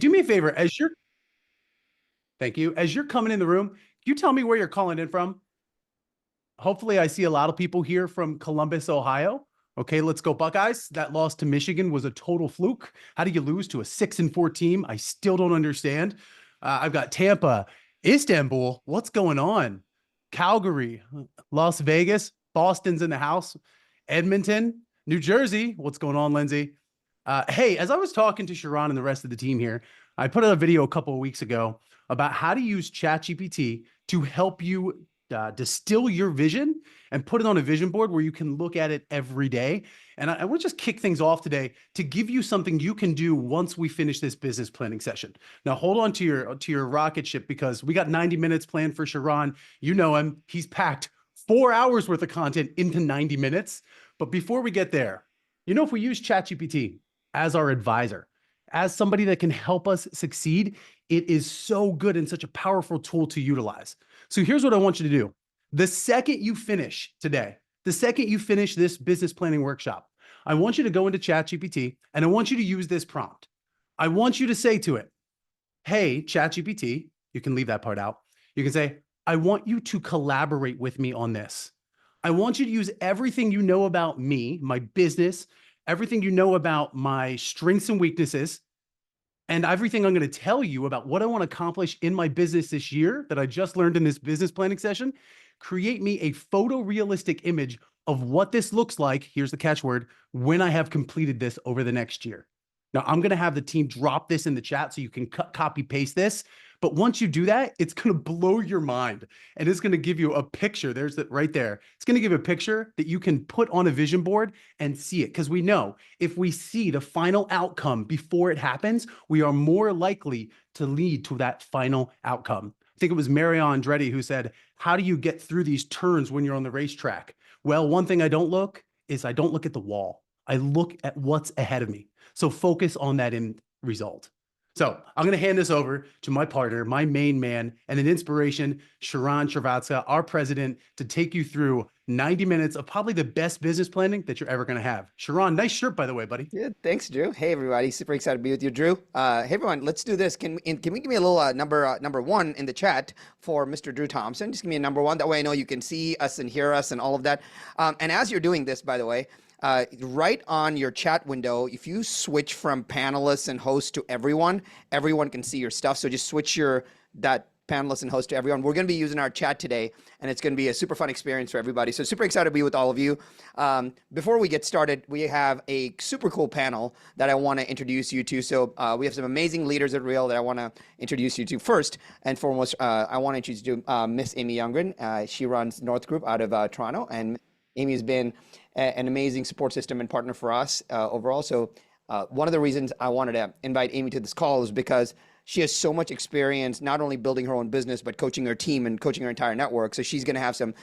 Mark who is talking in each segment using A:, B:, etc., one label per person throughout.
A: Do me a favor, thank you. As you're coming in the room, can you tell me where you're calling in from? Hopefully, I see a lot of people here from Columbus, Ohio. Okay, let's go Buckeyes. That loss to Michigan was a total fluke. How do you lose to a 6-4 team? I still don't understand. I've got Tampa, Istanbul. What's going on? Calgary, Las Vegas, Boston's in the house, Edmonton, New Jersey. What's going on, Lindsay? Hey, as I was talking to Sharon and the rest of the team here, I put out a video a couple of weeks ago about how to use ChatGPT to help you distill your vision and put it on a vision board where you can look at it every day. And I want to just kick things off today to give you something you can do once we finish this business planning session. Now, hold on to your rocket ship because we got 90 minutes planned for Sharon. You know him. He's packed 4 hours worth of content into 90 minutes. But before we get there, if we use ChatGPT as our advisor, as somebody that can help us succeed, it is so good and such a powerful tool to utilize. So here's what I want you to do. The second you finish today, the second you finish this business planning workshop, I want you to go into ChatGPT and I want you to use this prompt. I want you to say to it, hey, ChatGPT, you can leave that part out. You can say, I want you to collaborate with me on this. I want you to use everything you know about me, my business, everything you know about my strengths and weaknesses, and everything I'm going to tell you about what I want to accomplish in my business this year that I just learned in this business planning session. Create me a photorealistic image of what this looks like. Here's the catchword: when I have completed this over the next year. Now, I'm going to have the team drop this in the chat so you can copy paste this. But once you do that, it's going to blow your mind and it's going to give you a picture. There's that right there. It's going to give you a picture that you can put on a vision board and see it. Because we know if we see the final outcome before it happens, we are more likely to lead to that final outcome. I think it was Mario Andretti who said, how do you get through these turns when you're on the racetrack? Well, one thing I don't look at the wall. I look at what's ahead of me. So focus on that end result. So I'm going to hand this over to my partner, my main man, and an inspiration, Sharon Srivatsa, our president, to take you through 90 minutes of probably the best business planning that you're ever going to have. Sharon, nice shirt, by the way, buddy.
B: Yeah, thanks, Drew. Hey, everybody. Super excited to be with you, Drew. Hey, everyone. Let's do this. Can we give me a little number one in the chat for Mr. Drew Thompson? Just give me a number one. That way I know you can see us and hear us and all of that. And as you're doing this, by the way, right on your chat window, if you switch from panelists and host to everyone can see your stuff. So just switch that panelists and host to everyone. We're going to be using our chat today, and it's going to be a super fun experience for everybody. So super excited to be with all of you. Before we get started, we have a super cool panel that I want to introduce you to. So we have some amazing leaders at Real that I want to introduce you to. First and foremost, I want to introduce you to Miss Amy Youngren. She runs North Group out of Toronto, and Amy has been an amazing support system and partner for us overall. So one of the reasons I wanted to invite Amy to this call is because she has so much experience, not only building her own business, but coaching her team and coaching her entire network. So she's going to have some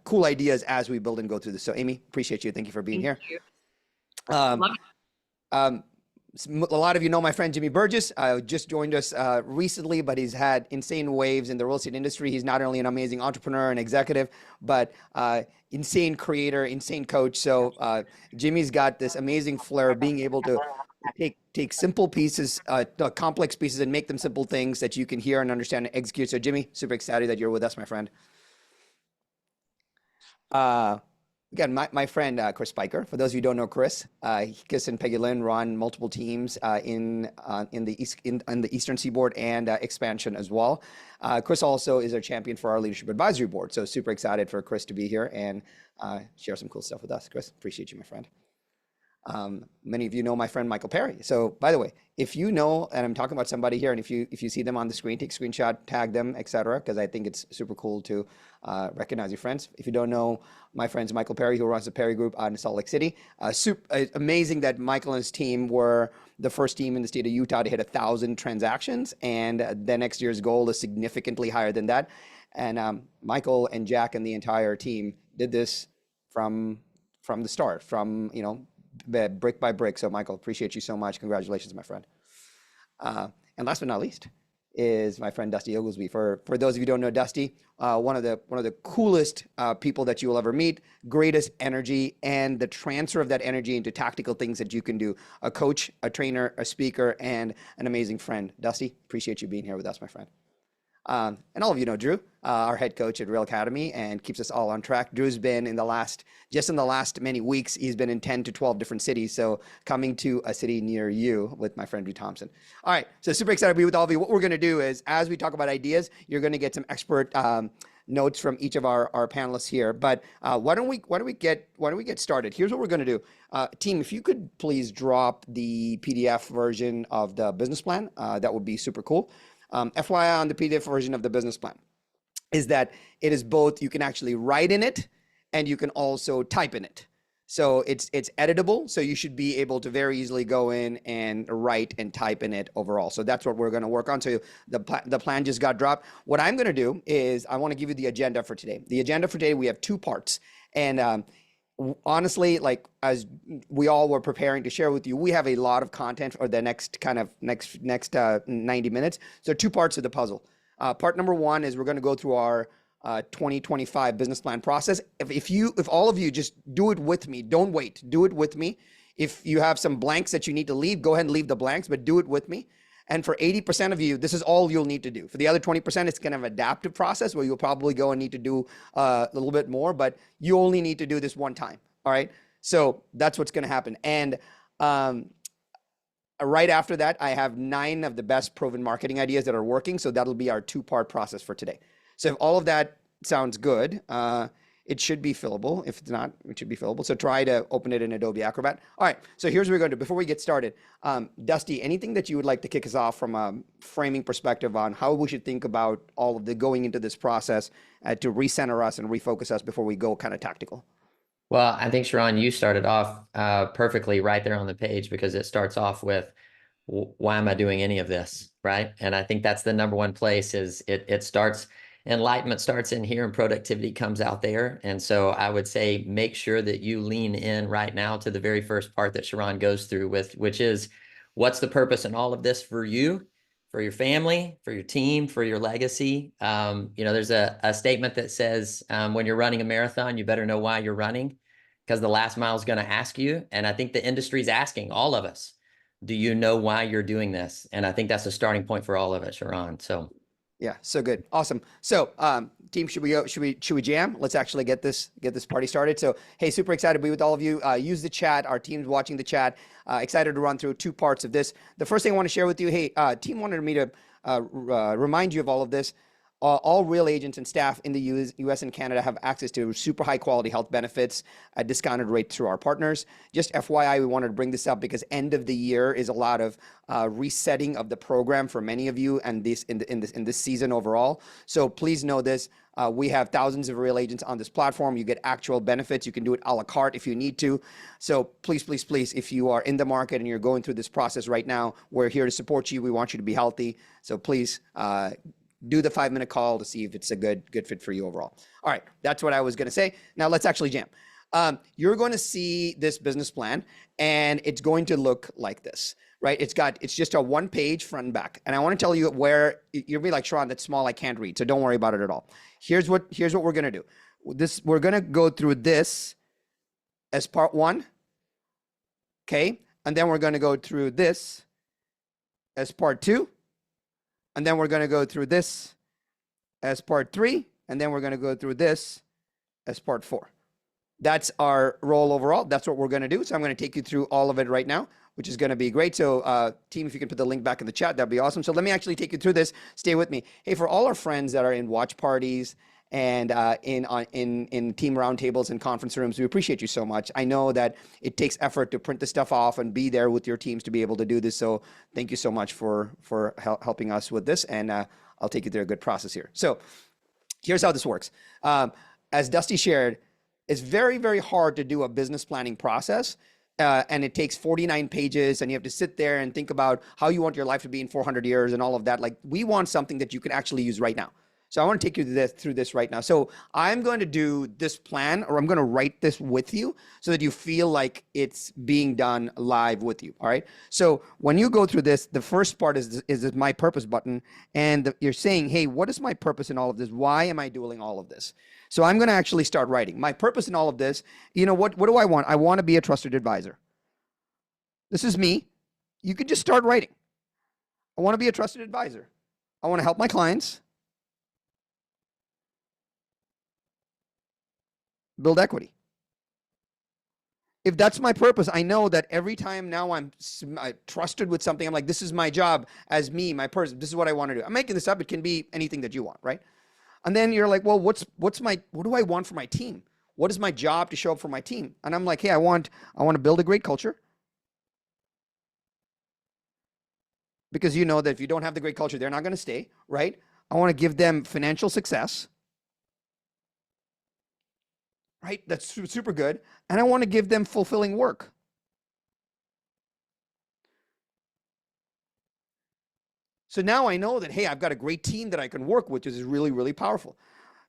B: cool ideas as we build and go through this. So Amy, appreciate you. Thank you for being here.
C: Love it.
B: A lot of you know my friend Jimmy Burgess. Just joined us recently, but he's had insane waves in the real estate industry. He's not only an amazing entrepreneur and executive, but insane creator, insane coach. So Jimmy's got this amazing flair of being able to take simple pieces, complex pieces, and make them simple things that you can hear and understand and execute. So Jimmy, super excited that you're with us, my friend. Again, my friend Chris Spiker. For those of you who don't know Chris, Chris and Peggy Lynn run multiple teams in the Eastern Seaboard and expansion as well. Chris also is our champion for our Leadership Advisory Board. So super excited for Chris to be here and share some cool stuff with us. Chris, appreciate you, my friend. Many of you know my friend Michael Perry. So by the way, if you know, and I'm talking about somebody here, and if you see them on the screen, take a screenshot, tag them, etc., because I think it's super cool to recognize your friends. If you don't know my friends, Michael Perry, who runs the Perry Group out in Salt Lake City. Amazing that Michael and his team were the first team in the state of Utah to hit 1,000 transactions, and the next year's goal is significantly higher than that. And Michael and Jack and the entire team did this from the start, brick by brick. So Michael, appreciate you so much. Congratulations, my friend. And last but not least is my friend Dusty Oglesby. For those of you who don't know Dusty, one of the coolest people that you will ever meet, greatest energy, and the transfer of that energy into tactical things that you can do. A coach, a trainer, a speaker, and an amazing friend. Dusty, appreciate you being here with us, my friend. And all of you know Drew, our head coach at Real Academy, and keeps us all on track. Drew's been just in the last many weeks, he's been in 10 to 12 different cities. So coming to a city near you with my friend Drew Thompson. All right, so super excited to be with all of you. What we're gonna do is, as we talk about ideas, you're gonna get some expert notes from each of our panelists here. But why don't we get started? Here's what we're gonna do. Team, if you could please drop the PDF version of the business plan, that would be super cool. FYI on the PDF version of the business plan is that it is both, you can actually write in it and you can also type in it. So it's editable. So you should be able to very easily go in and write and type in it overall. So that's what we're going to work on. So the plan just got dropped. What I'm going to do is I want to give you the agenda for today. The agenda for today, we have 2 parts. And honestly, like as we all were preparing to share with you, we have a lot of content for the next 90 minutes. So 2 parts of the puzzle. Part number 1 is we're going to go through our 2025 business plan process. If all of you just do it with me, don't wait, do it with me. If you have some blanks that you need to leave, go ahead and leave the blanks, but do it with me. And for 80% of you, this is all you'll need to do. For the other 20%, it's kind of an adaptive process where you'll probably go and need to do a little bit more, but you only need to do this one time. All right. So that's what's going to happen. And right after that, I have 9 of the best proven marketing ideas that are working. So that'll be our 2-part process for today. So if all of that sounds good, it should be fillable. If it's not, it should be fillable. So try to open it in Adobe Acrobat. All right, so here's what we're going to do. Before we get started, Dusty, anything that you would like to kick us off from a framing perspective on how we should think about all of the going into this process to recenter us and refocus us before we go kind of tactical?
C: Well, I think, Sharon, you started off perfectly right there on the page, because it starts off with, why am I doing any of this, right? And I think that's the number one place is it starts, enlightenment starts in here and productivity comes out there. And so I would say make sure that you lean in right now to the very first part that Sharon goes through with, which is, what's the purpose in all of this for you, for your family, for your team, for your legacy? There's a statement that says, when you're running a marathon, you better know why you're running, because the last mile is going to ask you. And I think the industry's asking all of us, do you know why you're doing this? And I think that's a starting point for all of us, Sharon. So
B: yeah, so good. Awesome. So team, should we jam? Let's actually get this party started. So, hey, super excited to be with all of you. Use the chat. Our team's watching the chat. Excited to run through 2 parts of this. The first thing I want to share with you, hey, team wanted me to remind you of all of this. All real agents and staff in the US and Canada have access to super high quality health benefits at discounted rates through our partners. Just FYI, we wanted to bring this up because end of the year is a lot of resetting of the program for many of you, and in this season overall. So please know this. We have thousands of real agents on this platform. You get actual benefits. You can do it a la carte if you need to. So please, please, please, if you are in the market and you're going through this process right now, we're here to support you. We want you to be healthy. So please, do the 5-minute call to see if it's a good fit for you overall. All right, that's what I was going to say. Now let's actually jam. You're going to see this business plan, and it's going to look like this, right? It's just a 1-page front and back. And I want to tell you where you'll be like, Sharon, that's small, I can't read. So don't worry about it at all. Here's what we're going to do. We're going to go through this as part 1. Okay. And then we're going to go through this as part 2. And then we're going to go through this as part 3. And then we're going to go through this as part 4. That's our role overall. That's what we're going to do. So I'm going to take you through all of it right now, which is going to be great. So team, if you can put the link back in the chat, that'd be awesome. So let me actually take you through this. Stay with me. Hey, for all our friends that are in watch parties and in team roundtables and conference rooms, we appreciate you so much. I know that it takes effort to print the stuff off and be there with your teams to be able to do this. So thank you so much for helping us with this. And I'll take you through a good process here. So here's how this works. As Dusty shared, it's very, very hard to do a business planning process. And it takes 49 pages, and you have to sit there and think about how you want your life to be in 400 years and all of that. Like, we want something that you can actually use right now. So I want to take you through this right now. So I'm going to do this plan, or I'm going to write this with you so that you feel like it's being done live with you. All right. So when you go through this, the first part is this my purpose button. And you're saying, hey, what is my purpose in all of this? Why am I doing all of this? So I'm going to actually start writing. My purpose in all of this, you know, what do I want? I want to be a trusted advisor. This is me. You could just start writing. I want to be a trusted advisor. I want to help my clients build equity. If that's my purpose, I know that every time now I'm trusted with something, I'm like, this is my job as me, my person. This is what I want to do. I'm making this up. It can be anything that you want, right? And then you're like, well, what do I want for my team? What is my job to show up for my team? And I'm like, hey, I want to build a great culture. Because you know that if you don't have the great culture, they're not going to stay, right? I want to give them financial success. Right? That's super good. And I want to give them fulfilling work. So now I know that, hey, I've got a great team that I can work with, which is really, really powerful.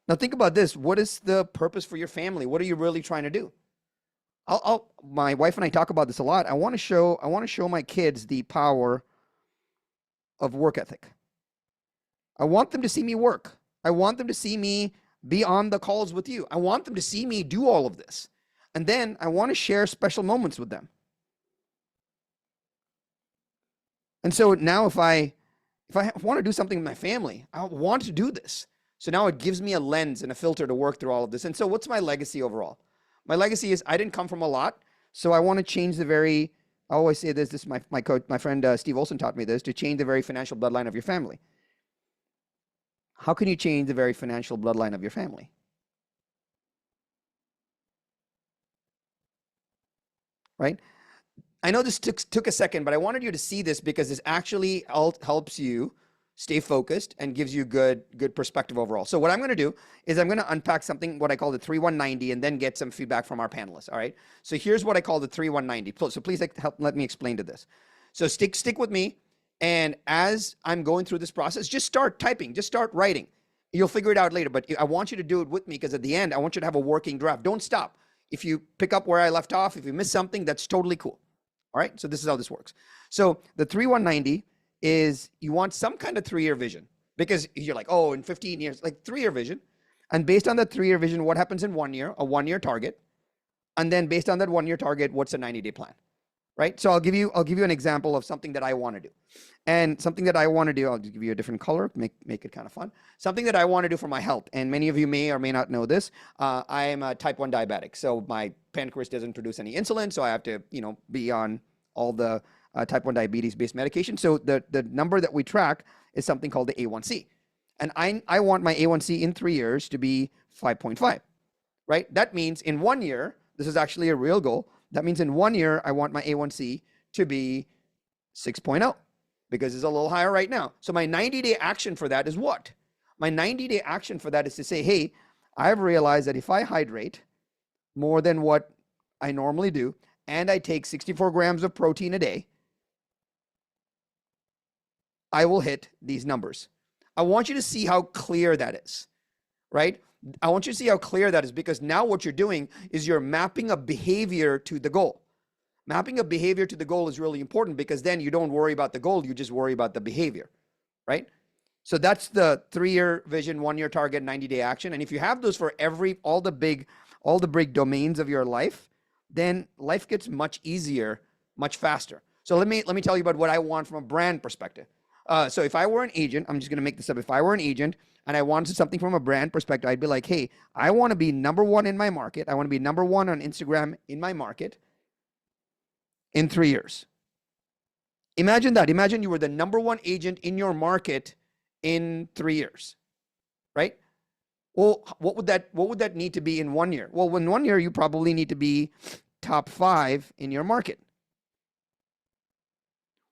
B: Now think about this. What is the purpose for your family? What are you really trying to do? My wife and I talk about this a lot. I want to show my kids the power of work ethic. I want them to see me work. I want them to see me be on the calls with you. I want them to see me do all of this. And then I want to share special moments with them. And so now if I want to do something with my family, I want to do this. So now it gives me a lens and a filter to work through all of this. And so what's my legacy overall? My legacy is I didn't come from a lot. So I want to change I always say this, my coach, my friend Steve Olson taught me this, to change the very financial bloodline of your family. How can you change the very financial bloodline of your family? Right? I know this took a second, but I wanted you to see this because this actually helps you stay focused and gives you good perspective overall. So what I'm going to do is I'm going to unpack something, what I call the 3190, and then get some feedback from our panelists. All right. So here's what I call the 3190. So please let me explain to this. So stick with me. And as I'm going through this process, just start typing, just start writing. You'll figure it out later, but I want you to do it with me because at the end, I want you to have a working draft. Don't stop. If you pick up where I left off, if you miss something, that's totally cool. All right. So this is how this works. So the 3190 is you want some kind of 3-year vision because you're like, oh, in 15 years, like 3-year vision. And based on that 3-year vision, what happens in 1 year, a 1-year target. And then based on that 1-year target, what's a 90-day plan? Right. So I'll give you an example of something that I want to do. And something that I want to do, I'll just give you a different color, make it kind of fun. Something that I want to do for my health. And many of you may or may not know this. I am a type 1 diabetic. So my pancreas doesn't produce any insulin. So I have to, be on all the type 1 diabetes based medication. So the number that we track is something called the A1C. And I want my A1C in 3 years to be 5.5, right? That means in 1 year, this is actually a real goal. That means in 1 year, I want my A1C to be 6.0 because it's a little higher right now. So my 90-day action for that is what? My 90-day action for that is to say, hey, I've realized that if I hydrate more than what I normally do, and I take 64 grams of protein a day, I will hit these numbers. I want you to see how clear that is, right? I want you to see how clear that is because now what you're doing is you're mapping a behavior to the goal. Mapping a behavior to the goal is really important because then you don't worry about the goal, you just worry about the behavior, right? So that's the 3-year vision, 1-year target, 90-day action. And if you have those for all the big domains of your life, then life gets much easier, much faster. So let me tell you about what I want from a brand perspective. So if I were an agent, I'm just going to make this up. If I were an agent and I wanted something from a brand perspective, I'd be like, hey, I want to be number 1 in my market. I want to be number 1 on Instagram in my market in 3 years. Imagine that. Imagine you were the number 1 agent in your market in 3 years, right? Well, what would that need to be in 1 year? Well, in 1 year, you probably need to be top 5 in your market.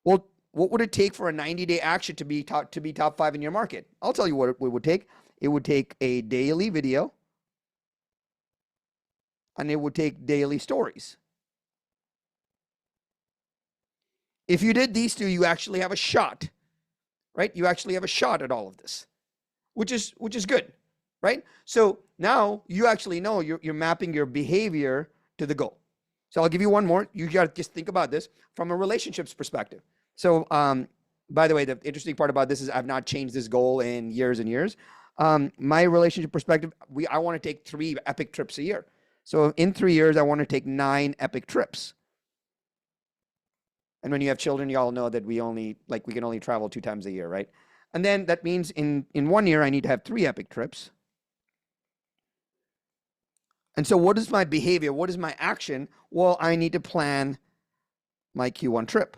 B: Well, what would it take for a 90-day action to be top 5 in your market? I'll tell you what it would take. It would take a daily video, and it would take daily stories. If you did these two, you actually have a shot, right? You actually have a shot at all of this. which is good, right? So now you actually know you're mapping your behavior to the goal. So I'll give you one more. You got to just think about this from a relationships perspective. So, by the way, the interesting part about this is I've not changed this goal in years and years. My relationship perspective, I want to take 3 epic trips a year. So in 3 years, I want to take 9 epic trips. And when you have children, you all know that we can only travel 2 times a year, right? And then that means in 1 year, I need to have 3 epic trips. And so what is my behavior? What is my action? Well, I need to plan my Q1 trip.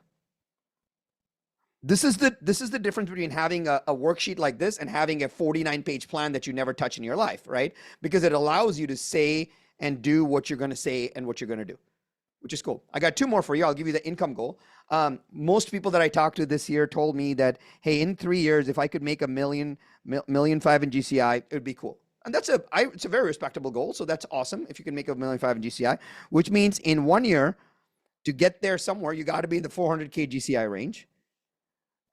B: This is the difference between having a worksheet like this and having a 49-page plan that you never touch in your life, right? Because it allows you to say and do what you're going to say and what you're going to do, which is cool. I got 2 more for you. I'll give you the income goal. Most people that I talked to this year told me that, hey, in 3 years, if I could make $1.5 million in GCI, it would be cool. And it's a very respectable goal. So that's awesome if you can make $1.5 million in GCI, which means in 1 year, to get there somewhere, you got to be in the 400K GCI range.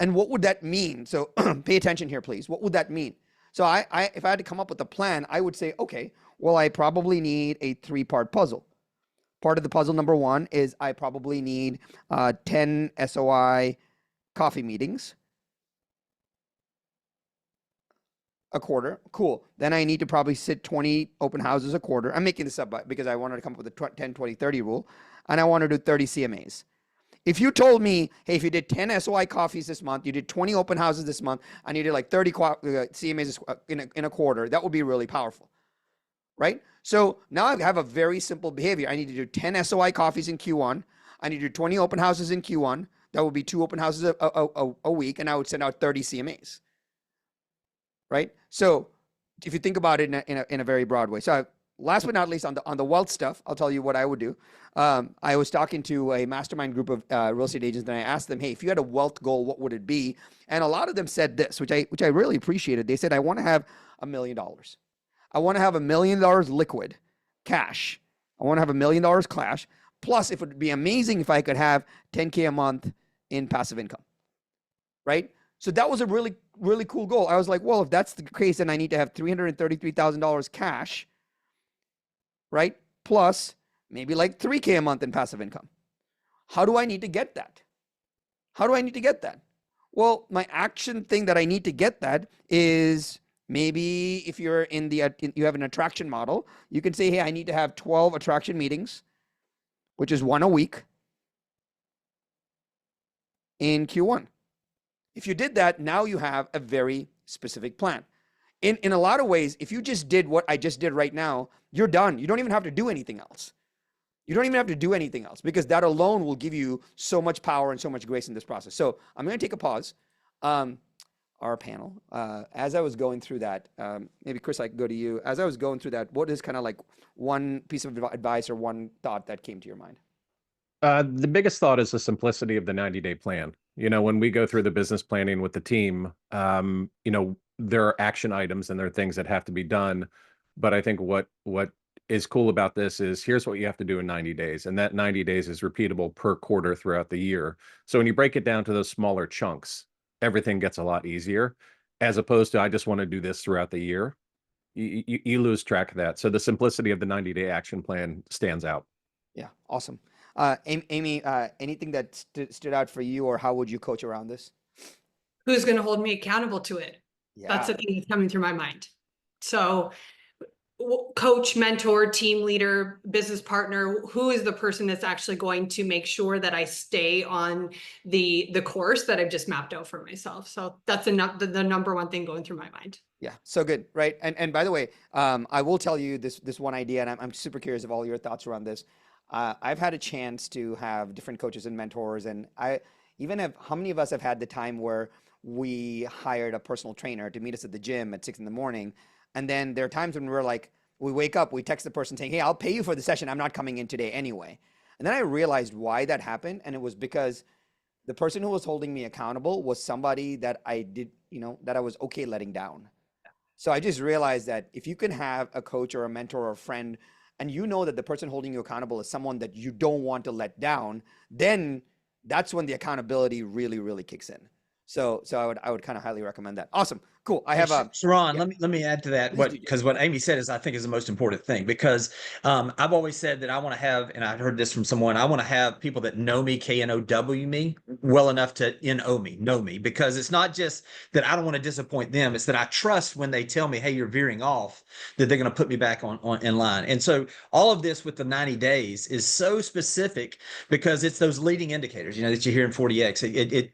B: And what would that mean? So pay attention here, please. What would that mean? So if I had to come up with a plan, I would say, okay, well, I probably need a 3-part puzzle. Part of the puzzle number 1 is I probably need 10 SOI coffee meetings a quarter. Cool. Then I need to probably sit 20 open houses a quarter. I'm making this up because I wanted to come up with a 10, 20, 30 rule. And I want to do 30 CMAs. If you told me, hey, if you did 10 SOI coffees this month, you did 20 open houses this month, and you did like 30 CMAs in a quarter, that would be really powerful, right? So now I have a very simple behavior. I need to do 10 SOI coffees in Q1. I need to do 20 open houses in Q1. That would be 2 open houses a week, and I would send out 30 CMAs, right? So if you think about it in a very broad way. So last but not least, on the wealth stuff, I'll tell you what I would do. I was talking to a mastermind group of real estate agents, and I asked them, hey, if you had a wealth goal, what would it be? And a lot of them said this, which I really appreciated. They said, I want to have $1 million. I want to have $1 million liquid cash. I want to have $1 million cash. Plus, it would be amazing if I could have 10K a month in passive income, right? So that was a really, really cool goal. I was like, well, if that's the case, then I need to have $333,000 cash, right? Plus maybe like 3K a month in passive income. How do I need to get that? How do I need to get that? Well, my action thing that I need to get that is maybe if you're you have an attraction model, you can say, hey, I need to have 12 attraction meetings, which is 1 a week in Q1. If you did that, now you have a very specific plan. In a lot of ways, if you just did what I just did right now, you're done. You don't even have to do anything else. You don't even have to do anything else because that alone will give you so much power and so much grace in this process. So I'm going to take a pause. Our panel, as I was going through that, maybe Chris, I can go to you. As I was going through that, what is kind of like one piece of advice or one thought that came to your mind?
D: The biggest thought is the simplicity of the 90-day plan. When we go through the business planning with the team, there are action items and there are things that have to be done. But I think what is cool about this is here's what you have to do in 90 days. And that 90 days is repeatable per quarter throughout the year. So when you break it down to those smaller chunks, everything gets a lot easier, as opposed to I just want to do this throughout the year. You lose track of that. So the simplicity of the 90-day action plan stands out.
B: Yeah, awesome. Amy, anything that stood out for you, or how would you coach around this?
E: Who's going to hold me accountable to it?
B: Yeah.
E: That's the thing that's coming through my mind. So coach, mentor, team leader, business partner, who is the person that's actually going to make sure that I stay on the course that I've just mapped out for myself? So that's the number one thing going through my mind.
B: Yeah, so good, right? And by the way, I will tell you this one idea, and I'm super curious of all your thoughts around this. I've had a chance to have different coaches and mentors, and how many of us have had the time where we hired a personal trainer to meet us at the gym at 6 a.m. And then there are times when we wake up, we text the person saying, hey, I'll pay you for the session. I'm not coming in today anyway. And then I realized why that happened. And it was because the person who was holding me accountable was somebody that that I was okay letting down. So I just realized that if you can have a coach or a mentor or a friend, and you know that the person holding you accountable is someone that you don't want to let down, then that's when the accountability really, really kicks in. So I would kind of highly recommend that. Awesome. Cool. I have a
F: Sharon,
B: yeah,
F: let me add to that
B: please do, Jay.
F: because what Amy said is I think is the most important thing because I've always said that I want to have, and I heard this from someone, I want to have people that know me, KNOW me, well enough to know me, because it's not just that I don't want to disappoint them, it's that I trust when they tell me, hey, you're veering off, that they're going to put me back on in line. And so all of this with the 90 days is so specific because it's those leading indicators, that you hear in 40X.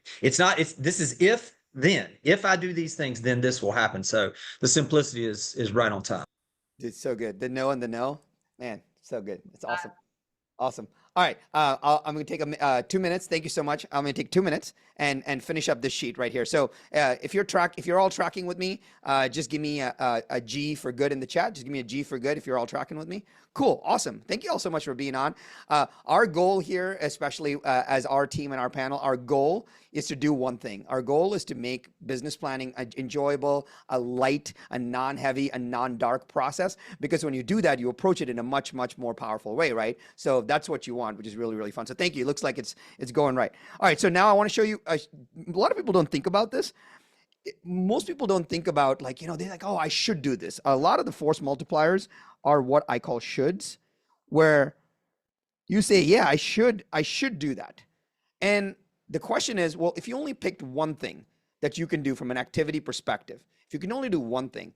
F: This is if I do these things, then this will happen. So the simplicity is right on time.
B: It's so good. The no and the no, man, so good. It's awesome. Awesome. All right. I'm going to take 2 minutes. Thank you so much. I'm going to take 2 minutes and finish up this sheet right here. So if you're all tracking with me, just give me a G for good in the chat. Just give me a G for good if you're all tracking with me. Cool. Awesome. Thank you all so much for being on. Our goal here, especially as our team and our panel, our goal is to do one thing. Our goal is to make business planning enjoyable, a light, a non-heavy, a non-dark process. Because when you do that, you approach it in a much, much more powerful way, right? So that's what you want, which is really, really fun. So thank you. It looks like it's going right. All right. So now I want to show you, a lot of people don't think about this. Most people don't think about they're like, oh, I should do this. A lot of the force multipliers are what I call shoulds, where you say, yeah, I should do that. And the question is, well, if you only picked one thing that you can do from an activity perspective, if you can only do one thing,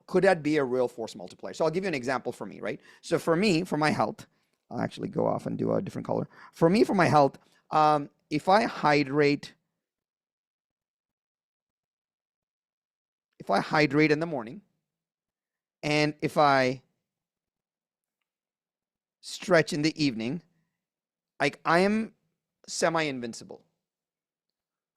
B: could that be a real force multiplier? So I'll give you an example for me, right? So for me, for my health, I'll actually go off and do a different color. For me, for my health, if I hydrate in the morning, and if I stretch in the evening, I am semi-invincible.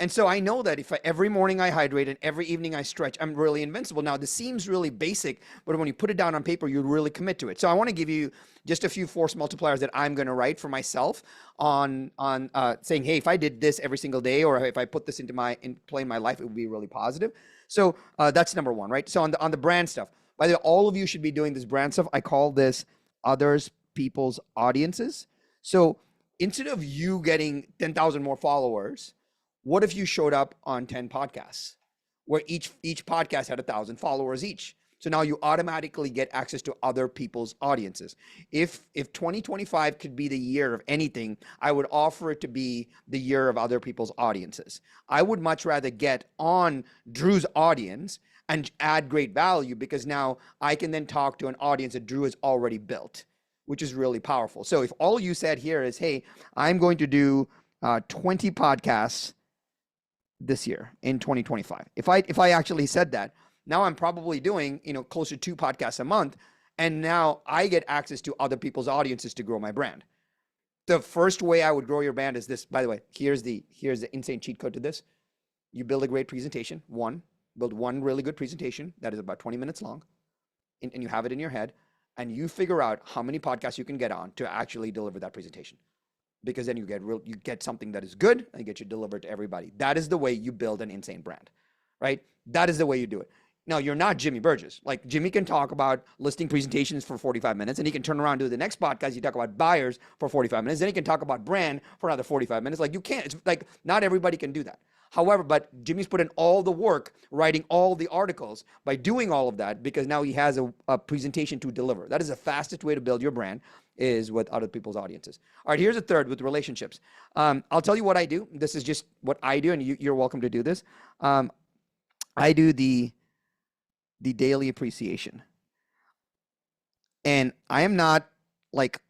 B: And so I know that if every morning I hydrate and every evening I stretch, I'm really invincible. Now, this seems really basic, but when you put it down on paper, you really commit to it. So I want to give you just a few force multipliers that I'm going to write for myself on saying, hey, if I did this every single day, or if I put this into play in my life, it would be really positive. So that's number one, right? So on the brand stuff, by the way, all of you should be doing this brand stuff. I call this others, people's, audiences. So instead of you getting 10,000 more followers, what if you showed up on 10 podcasts where each podcast had 1,000 followers each? So now you automatically get access to other people's audiences. If 2025 could be the year of anything, I would offer it to be the year of other people's audiences. I would much rather get on Drew's audience and add great value, because now I can then talk to an audience that Drew has already built, which is really powerful. So if all you said here is, hey, I'm going to do 20 podcasts this year in 2025. If I actually said that, now I'm probably doing, close to 2 podcasts a month. And now I get access to other people's audiences to grow my brand. The first way I would grow your brand is this. By the way, here's the insane cheat code to this. You build a great presentation. Build one really good presentation that is about 20 minutes long, and you have it in your head, and you figure out how many podcasts you can get on to actually deliver that presentation. Because then you get something that is good and get you delivered to everybody. That is the way you build an insane brand, right? That is the way you do it. Now, you're not Jimmy Burgess. Jimmy can talk about listing presentations for 45 minutes, and he can turn around and do the next podcast. You talk about buyers for 45 minutes. Then he can talk about brand for another 45 minutes. You can't. It's not everybody can do that. However, but Jimmy's put in all the work, writing all the articles by doing all of that, because now he has a presentation to deliver. That is the fastest way to build your brand, is with other people's audiences. All right, here's a third, with relationships. I'll tell you what I do. This is just what I do, and you're welcome to do this. I do the daily appreciation. And I am not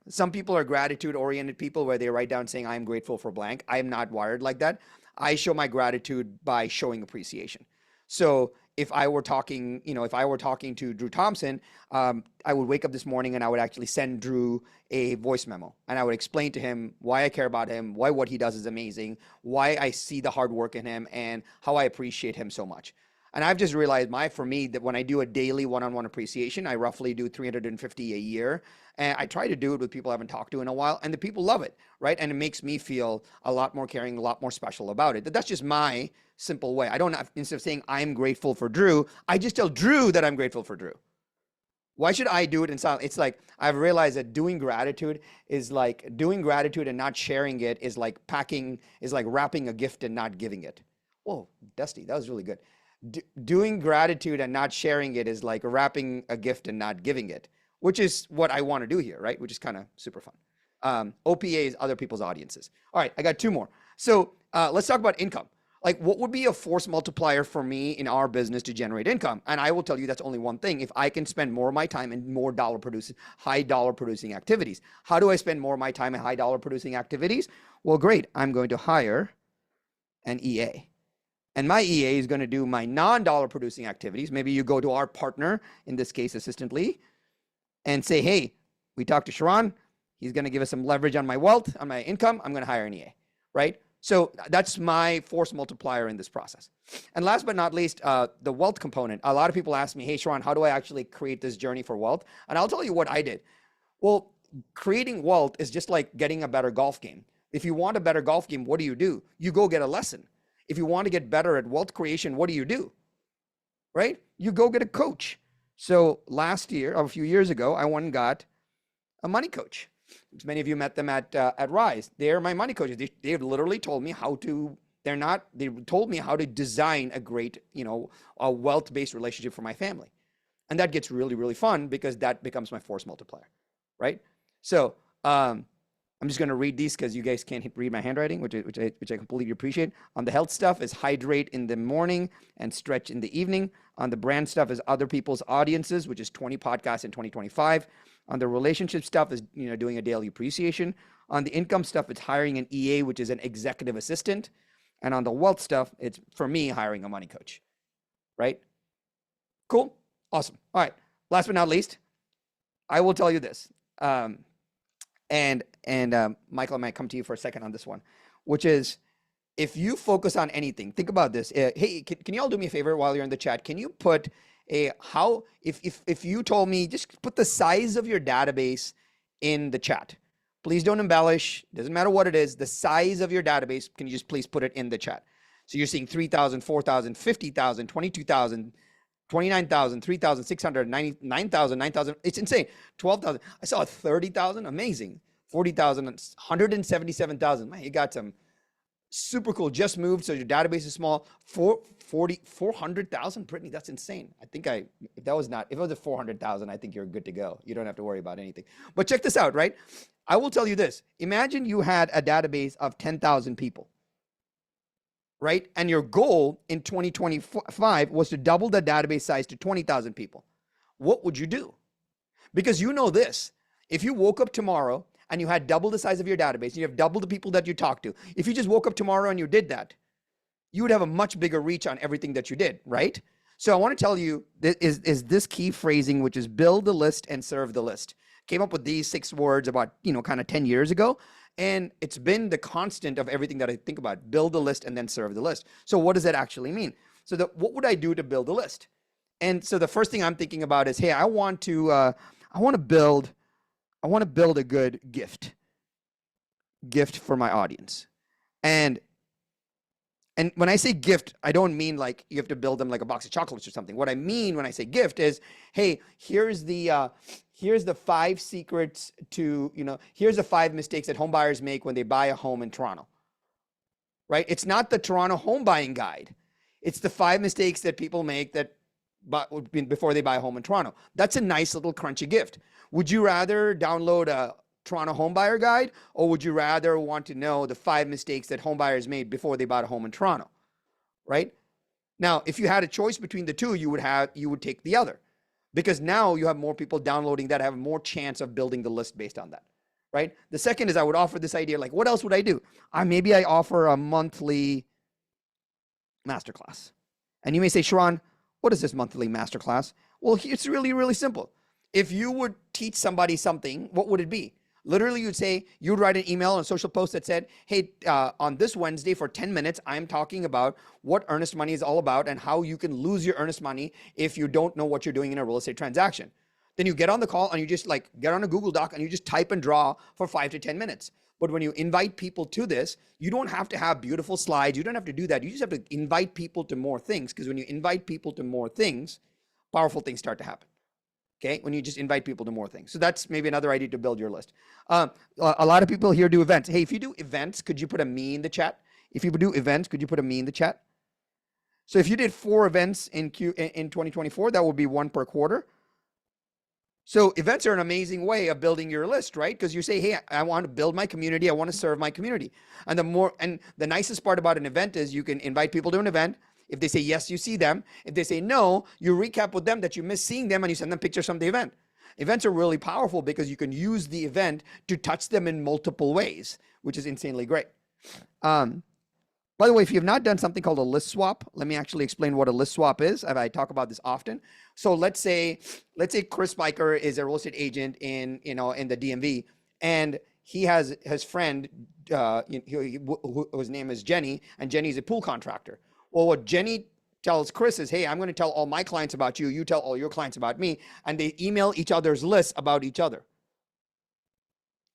B: some people are gratitude-oriented people where they write down saying, I am grateful for blank. I am not wired like that. I show my gratitude by showing appreciation. So if I were talking to Drew Thompson, I would wake up this morning and I would actually send Drew a voice memo, and I would explain to him why I care about him, why what he does is amazing, why I see the hard work in him, and how I appreciate him so much. And I've just realized for me that when I do a daily one-on-one appreciation, I roughly do 350 a year. And I try to do it with people I haven't talked to in a while, and the people love it, right? And it makes me feel a lot more caring, a lot more special about it. That's just my simple way. I don't, instead of saying I'm grateful for Drew, I just tell Drew that I'm grateful for Drew. Why should I do it in silence? It's I've realized that doing gratitude and not sharing it is like wrapping a gift and not giving it. Whoa, Dusty, that was really good. doing gratitude and not sharing it is like wrapping a gift and not giving it, which is what I want to do here, right? Which is kind of super fun. OPA is other people's audiences. All right, I got two more. So let's talk about income. Like, what would be a force multiplier for me in our business to generate income? And I will tell you that's only one thing. If I can spend more of my time in more high dollar producing activities. How do I spend more of my time in high dollar producing activities? Well, great. I'm going to hire an EA. And my EA is going to do my non-dollar producing activities. Maybe you go to our partner, in this case, Assistant Lee, and say, hey, we talked to Sharon. He's going to give us some leverage on my wealth, on my income. I'm going to hire an EA, right? So that's my force multiplier in this process. And last but not least, the wealth component. A lot of people ask me, hey, Sharon, how do I actually create this journey for wealth? And I'll tell you what I did. Well, creating wealth is just like getting a better golf game. If you want a better golf game, what do? You go get a lesson. If you want to get better at wealth creation, what do? Right? You go get a coach. So last year, or a few years ago, I went and got a money coach. Many of you met them at Rise. They're my money coaches. They literally told me how to, they told me how to design a great, a wealth-based relationship for my family. And that gets really, really fun because that becomes my force multiplier, right? So I'm just going to read these because you guys can't read my handwriting, which I completely appreciate. On the health stuff is hydrate in the morning and stretch in the evening. On the brand stuff is other people's audiences, which is 20 podcasts in 2025. On the relationship stuff is doing a daily appreciation. On the income stuff, it's hiring an EA, which is an executive assistant. And on the wealth stuff, it's for me hiring a money coach, right? Cool, awesome. All right, last but not least, I will tell you this. And Michael, I might come to you for a second on this one, which is if you focus on anything, think about this. Hey, can you all do me a favor while you're in the chat? Can you put if you told me, just put the size of your database in the chat. Please don't embellish. Doesn't matter what it is. The size of your database, can you just please put it in the chat? So you're seeing 3,000, 4,000, 50,000, 22,000, 29,000, 3,600, 99,000, 9,000. It's insane. 12,000. I saw 30,000. Amazing. 40,000, 177,000. Man, you got some super cool. Just moved, so your database is small. 400,000. Brittany, that's insane. I think if it was a 400,000, I think you're good to go. You don't have to worry about anything. But check this out, right? I will tell you this. Imagine you had a database of 10,000 people. Right? And your goal in 2025 was to double the database size to 20,000 people. What would you do? Because you know this, if you woke up tomorrow and you had double the size of your database, and you have double the people that you talk to, if you just woke up tomorrow and you did that, you would have a much bigger reach on everything that you did, right? So I want to tell you, is this key phrasing, which is build the list and serve the list. Came up with these 6 words about, kind of 10 years ago. And it's been the constant of everything that I think about. Build the list and then serve the list. So what does that actually mean? So what would I do to build a list? And so the first thing I'm thinking about is, hey, I want to build a good gift for my audience. And when I say gift, I don't mean like you have to build them like a box of chocolates or something. What I mean when I say gift is, hey, here's the 5 secrets to, here's the 5 mistakes that home buyers make when they buy a home in Toronto, right? It's not the Toronto home buying guide. It's the 5 mistakes that people make before they buy a home in Toronto. That's a nice little crunchy gift. Would you rather download a Toronto home buyer guide, or would you rather want to know the 5 mistakes that home buyers made before they bought a home in Toronto, right? Now, if you had a choice between the two, you would take the other. Because now you have more people downloading that, have more chance of building the list based on that, right? The second is I would offer this idea, like, what else would I do? Maybe I offer a monthly masterclass. And you may say, Sharon, what is this monthly masterclass? Well, it's really, really simple. If you would teach somebody something, what would it be? Literally, you'd write an email or a social post that said, hey, on this Wednesday for 10 minutes, I'm talking about what earnest money is all about and how you can lose your earnest money if you don't know what you're doing in a real estate transaction. Then you get on the call and you just get on a Google Doc and you just type and draw for 5 to 10 minutes. But when you invite people to this, you don't have to have beautiful slides. You don't have to do that. You just have to invite people to more things, because when you invite people to more things, powerful things start to happen. Okay, when you just invite people to more things. So that's maybe another idea to build your list. A lot of people here do events. Hey, if you do events, could you put a me in the chat? If you do events, could you put a me in the chat? So if you did 4 events in 2024, that would be 1 per quarter. So events are an amazing way of building your list, right? Because you say, hey, I want to build my community. I want to serve my community. And the nicest part about an event is you can invite people to an event. If they say yes, you see them. If they say no, you recap with them that you miss seeing them and you send them pictures from the event. Events are really powerful because you can use the event to touch them in multiple ways, which is insanely great. By the way, if you have not done something called a list swap, let me actually explain what a list swap is. I talk about this often. So let's say Chris Spiker is a real estate agent in the DMV, and he has his friend, whose name is Jenny, and Jenny's a pool contractor. Well, what Jenny tells Chris is, hey, I'm going to tell all my clients about you. You tell all your clients about me, and they email each other's lists about each other,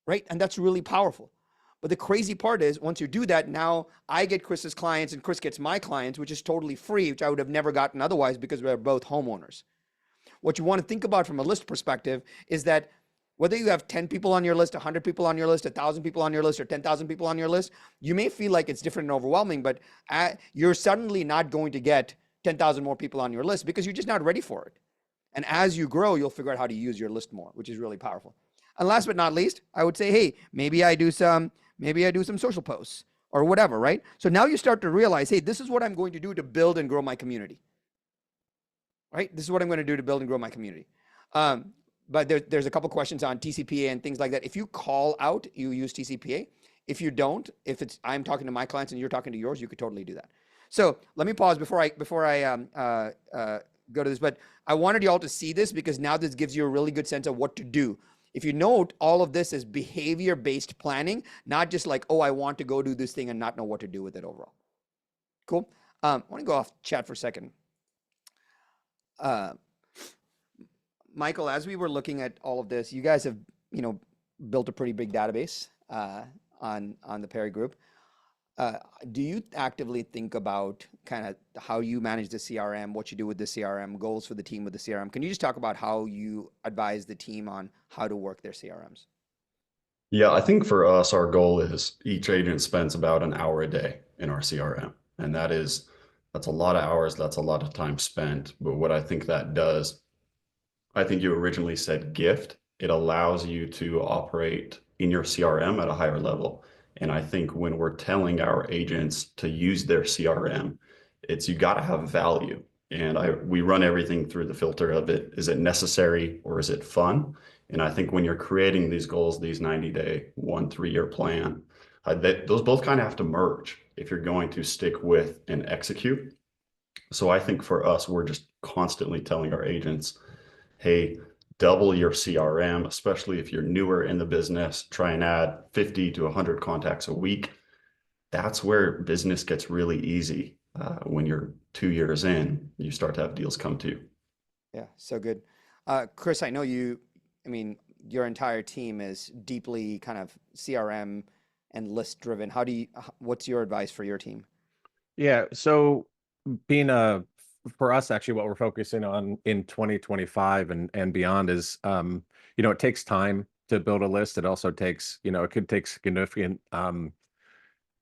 B: right? And that's really powerful. But the crazy part is once you do that, now I get Chris's clients and Chris gets my clients, which is totally free, which I would have never gotten otherwise because we're both homeowners. What you want to think about from a list perspective is that whether you have 10 people on your list, 100 people on your list, 1,000 people on your list, or 10,000 people on your list, you may feel like it's different and overwhelming, but you're suddenly not going to get 10,000 more people on your list because you're just not ready for it. And as you grow, you'll figure out how to use your list more, which is really powerful. And last but not least, I would say, hey, maybe I do some social posts or whatever, right? So now you start to realize, hey, this is what I'm going to do to build and grow my community, right? This is what I'm going to do to build and grow my community. But there's a couple questions on TCPA and things like that. If you call out, you use TCPA. If you don't, I'm talking to my clients and you're talking to yours, you could totally do that. So let me pause before I go to this, but I wanted you all to see this because now this gives you a really good sense of what to do. If you note, all of this is behavior-based planning, not just like, oh, I want to go do this thing and not know what to do with it overall. Cool. I want to go off chat for a second. Michael, as we were looking at all of this, you guys have, built a pretty big database on the Perry Group. Do you actively think about kind of how you manage the CRM, what you do with the CRM, goals for the team with the CRM? Can you just talk about how you advise the team on how to work their CRMs?
G: Yeah, I think for us, our goal is each agent spends about an hour a day in our CRM. And that's a lot of hours. That's a lot of time spent. But what I think that does, I think you originally said gift. It allows you to operate in your CRM at a higher level. And I think when we're telling our agents to use their CRM, you got to have value. And we run everything through the filter of it. Is it necessary or is it fun? And I think when you're creating these goals, these 90-day, 3-year plan, those both kind of have to merge if you're going to stick with and execute. So I think for us, we're just constantly telling our agents, hey, double your CRM, especially if you're newer in the business, try and add 50 to 100 contacts a week. That's where business gets really easy. When you're 2 years in, you start to have deals come to you.
B: Yeah, so good. Chris, I know your entire team is deeply kind of CRM and list driven. What's your advice for your team?
D: Yeah, so for us, actually, what we're focusing on in 2025 and beyond is, it takes time to build a list. It also takes, it could take significant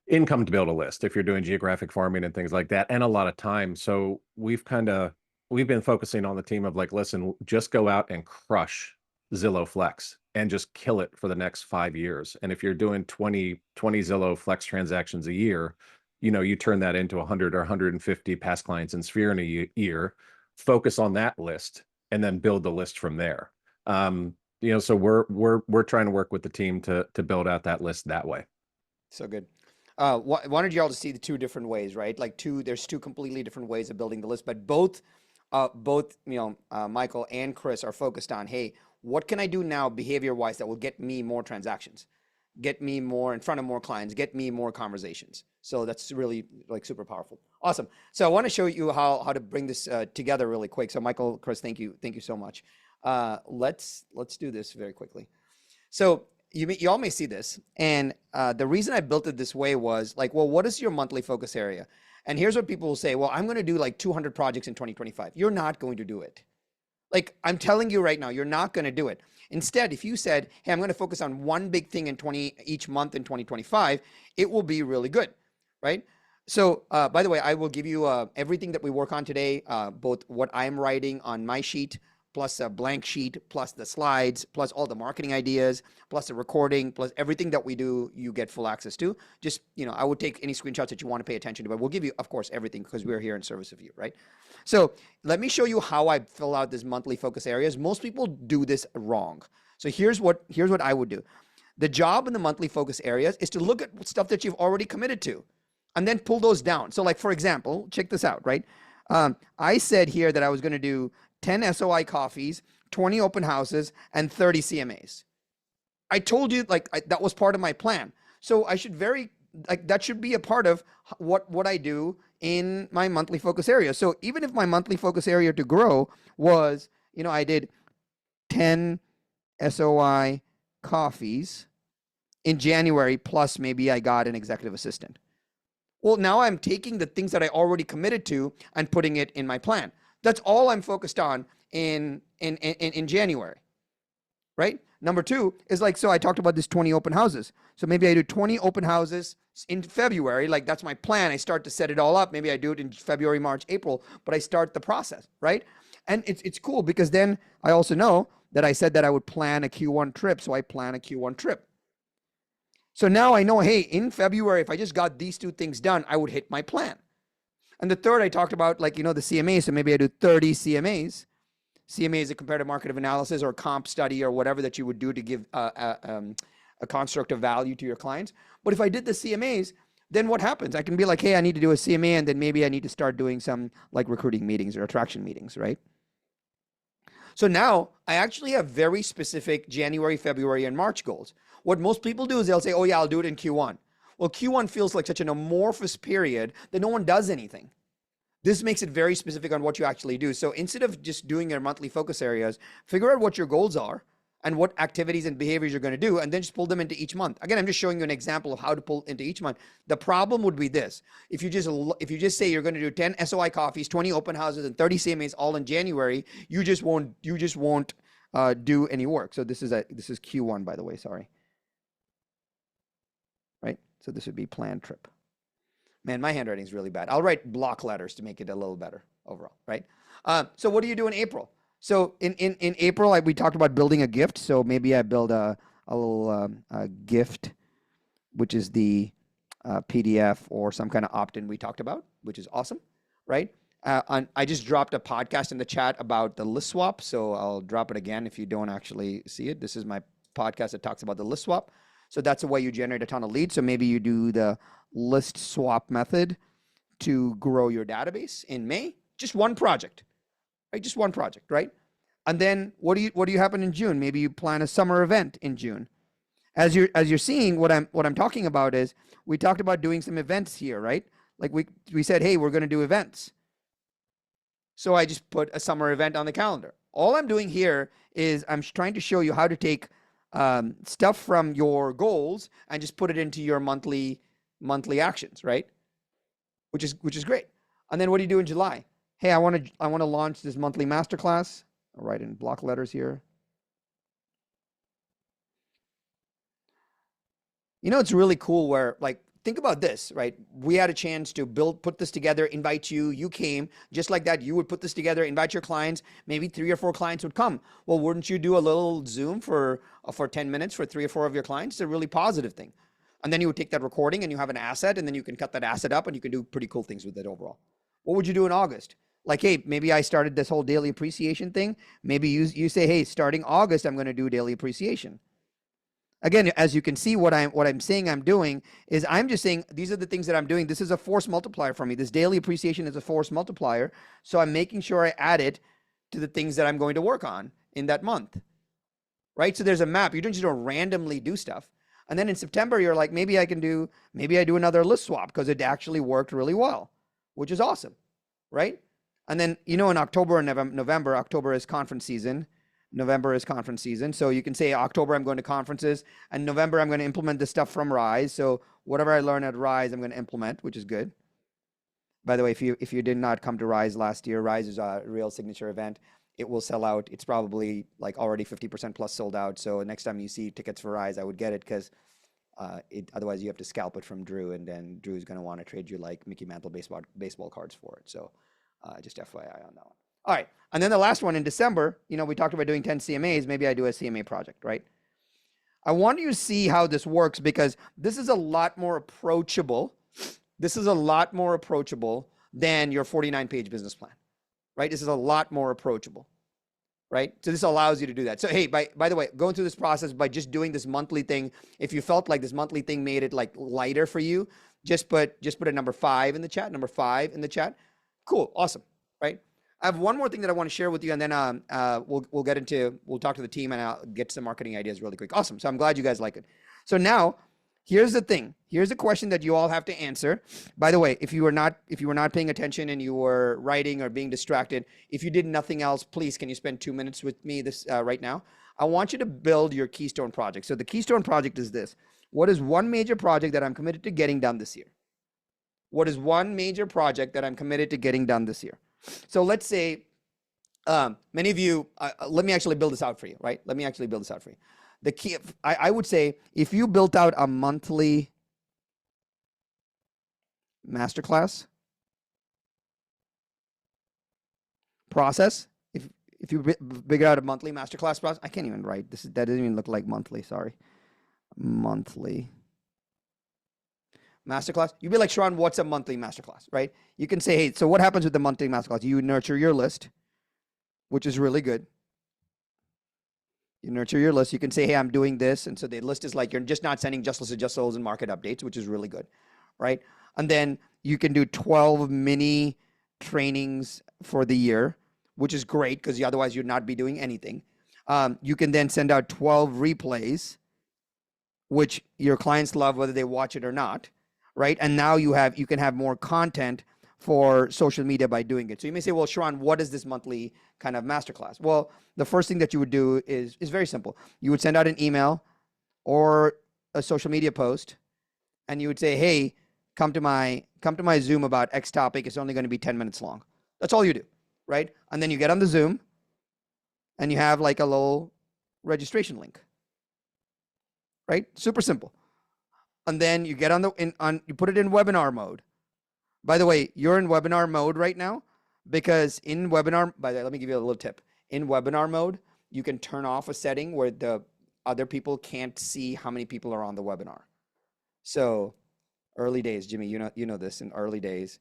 D: income to build a list if you're doing geographic farming and things like that, and a lot of time. So we've been focusing on the team of like, listen, just go out and crush Zillow Flex and just kill it for the next 5 years. And if you're doing 20 Zillow Flex transactions a year, you turn that into 100 or 150 past clients in Sphere in a year, focus on that list, and then build the list from there. So we're trying to work with the team to build out that list that way.
B: So good. Wanted you all to see the 2 different ways, right? There's 2 completely different ways of building the list, but both Michael and Chris are focused on, hey, what can I do now behavior-wise that will get me more transactions, get me more in front of more clients, get me more conversations. So that's really super powerful. Awesome. So I want to show you how to bring this together really quick. So Michael, Chris, thank you so much. Let's do this very quickly. So you all may see this, and the reason I built it this way was what is your monthly focus area? And here's what people will say, well, I'm going to do 200 projects in 2025. You're not going to do it. I'm telling you right now, you're not going to do it. Instead, if you said, hey, I'm going to focus on one big thing each month in 2025, it will be really good, right? So, by the way, I will give you everything that we work on today, both what I'm writing on my sheet, plus a blank sheet, plus the slides, plus all the marketing ideas, plus the recording, plus everything that we do, you get full access to. Just, I would take any screenshots that you want to pay attention to, but we'll give you, of course, everything because we're here in service of you, right? So let me show you how I fill out this monthly focus areas. Most people do this wrong. So here's what I would do. The job in the monthly focus areas is to look at stuff that you've already committed to and then pull those down. So like, for example, check this out, right? I said here that I was going to do 10 SOI coffees, 20 open houses, and 30 CMAs. I told you that was part of my plan. So I should that should be a part of what I do in my monthly focus area. So even if my monthly focus area to grow was, I did 10 SOI coffees in January, plus maybe I got an executive assistant. Well, now I'm taking the things that I already committed to and putting it in my plan. That's all I'm focused on in January, right? Number two is so I talked about this 20 open houses. So maybe I do 20 open houses in February. That's my plan. I start to set it all up. Maybe I do it in February, March, April, but I start the process, right? And it's cool because then I also know that I said that I would plan a Q1 trip. So I plan a Q1 trip. So now I know, hey, in February, if I just got these two things done, I would hit my plan. And the third, I talked about the CMA. So maybe I do 30 CMAs. CMA is a comparative market analysis or comp study or whatever that you would do to give a construct of value to your clients. But if I did the CMAs, then what happens? I can be like, hey, I need to do a CMA, and then maybe I need to start doing some recruiting meetings or attraction meetings, right? So now I actually have very specific January, February, and March goals. What most people do is they'll say, oh yeah, I'll do it in Q1. Well, Q1 feels like such an amorphous period that no one does anything. This makes it very specific on what you actually do. So instead of just doing your monthly focus areas, figure out what your goals are and what activities and behaviors you're going to do, and then just pull them into each month. Again, I'm just showing you an example of how to pull into each month. The problem would be this. If you just say you're going to do 10 SOI coffees, 20 open houses, and 30 CMAs all in January, you just won't do any work. So this is Q1, by the way, sorry. Right? So this would be planned trip. Man, my handwriting is really bad. I'll write block letters to make it a little better overall, right? So what do you do in April? So in April, we talked about building a gift. So maybe I build a little gift, which is the PDF or some kind of opt-in we talked about, which is awesome, right? I just dropped a podcast in the chat about the list swap. So I'll drop it again if you don't actually see it. This is my podcast that talks about the list swap. So that's a way you generate a ton of leads. So maybe you do the list swap method to grow your database in May. Just one project, right? Just one project, right? And then what do you happen in June? Maybe you plan a summer event in June. As you're seeing, what I'm talking about is we talked about doing some events here, right? Like we said, hey, we're going to do events. So I just put a summer event on the calendar. All I'm doing here is I'm trying to show you how to take stuff from your goals and just put it into your monthly actions, right? Which is great. And then what do you do in July? Hey, I want to launch this monthly masterclass. I'll write in block letters here. It's really cool where think about this, right? We had a chance to put this together, invite you, you came, just like that. You would put this together, invite your clients, maybe 3 or 4 clients would come. Well, wouldn't you do a little Zoom for 10 minutes for 3 or 4 of your clients? It's a really positive thing. And then you would take that recording and you have an asset, and then you can cut that asset up and you can do pretty cool things with it overall. What would you do in August? Hey, maybe I started this whole daily appreciation thing. Maybe you say, hey, starting August, I'm going to do daily appreciation. Again, as you can see, what I'm saying I'm doing is I'm just saying these are the things that I'm doing. This is a force multiplier for me. This daily appreciation is a force multiplier. So I'm making sure I add it to the things that I'm going to work on in that month, right? So there's a map. You don't just randomly do stuff. And then in September, you're like, maybe I do another list swap because it actually worked really well, which is awesome, right? And then, in October and November, October is conference season. November is conference season. So you can say October, I'm going to conferences, and November, I'm going to implement this stuff from Rise. So whatever I learn at Rise, I'm going to implement, which is good. By the way, if you did not come to Rise last year, Rise is a real signature event. It will sell out. It's probably already 50% plus sold out. So next time you see tickets for Rise, I would get it because Otherwise, you have to scalp it from Drew, and then Drew's going to want to trade you like Mickey Mantle baseball cards for it. So just FYI on that one. All right. And then the last one in December, we talked about doing 10 CMAs. Maybe I do a CMA project, right? I want you to see how this works because this is a lot more approachable. This is a lot more approachable than your 49-page business plan, right? This is a lot more approachable, right? So this allows you to do that. So, hey, by the way, going through this process by just doing this monthly thing, if you felt like this monthly thing made it like lighter for you, just put a number 5 in the chat, number 5 in the chat. Cool. Awesome. Right. I have one more thing that I want to share with you, and then we'll talk to the team and I'll get some marketing ideas really quick. Awesome. So I'm glad you guys like it. So now here's the thing. Here's a question that you all have to answer. By the way, if you were not paying attention and you were writing or being distracted, if you did nothing else, please, can you spend 2 minutes with me right now? I want you to build your Keystone project. So the Keystone project is this. What is one major project that I'm committed to getting done this year? What is one major project that I'm committed to getting done this year? So let's say many of you, let me actually build this out for you, right? Let me actually build this out for you. The key, I would say, if you built out a monthly masterclass process, if you figure out a monthly masterclass process, I can't even write this. That doesn't even look like monthly. Sorry, monthly masterclass. You'd be like, Sharon, what's a monthly masterclass, right? You can say, hey, so what happens with the monthly masterclass? You nurture your list, which is really good. You nurture your list. You can say, hey, I'm doing this. And so the list is like, you're just not sending just lists, just souls and market updates, which is really good, right? And then you can do 12 mini trainings for the year, which is great because otherwise you'd not be doing anything. You can then send out 12 replays, which your clients love whether they watch it or not, right? And now you can have more content for social media by doing it. So you may say, well, Sharon, what is this monthly kind of masterclass? Well, the first thing that you would do is very simple. You would send out an email or a social media post, and you would say, hey, come to my Zoom about X topic. It's only going to be 10 minutes long. That's all you do, right? And then you get on the Zoom, and you have like a little registration link, right? Super simple. And then you get you put it in webinar mode. By the way, you're in webinar mode right now because in webinar, by the way, let me give you a little tip. In webinar mode, you can turn off a setting where the other people can't see how many people are on the webinar. So early days, Jimmy, you know this, in early days,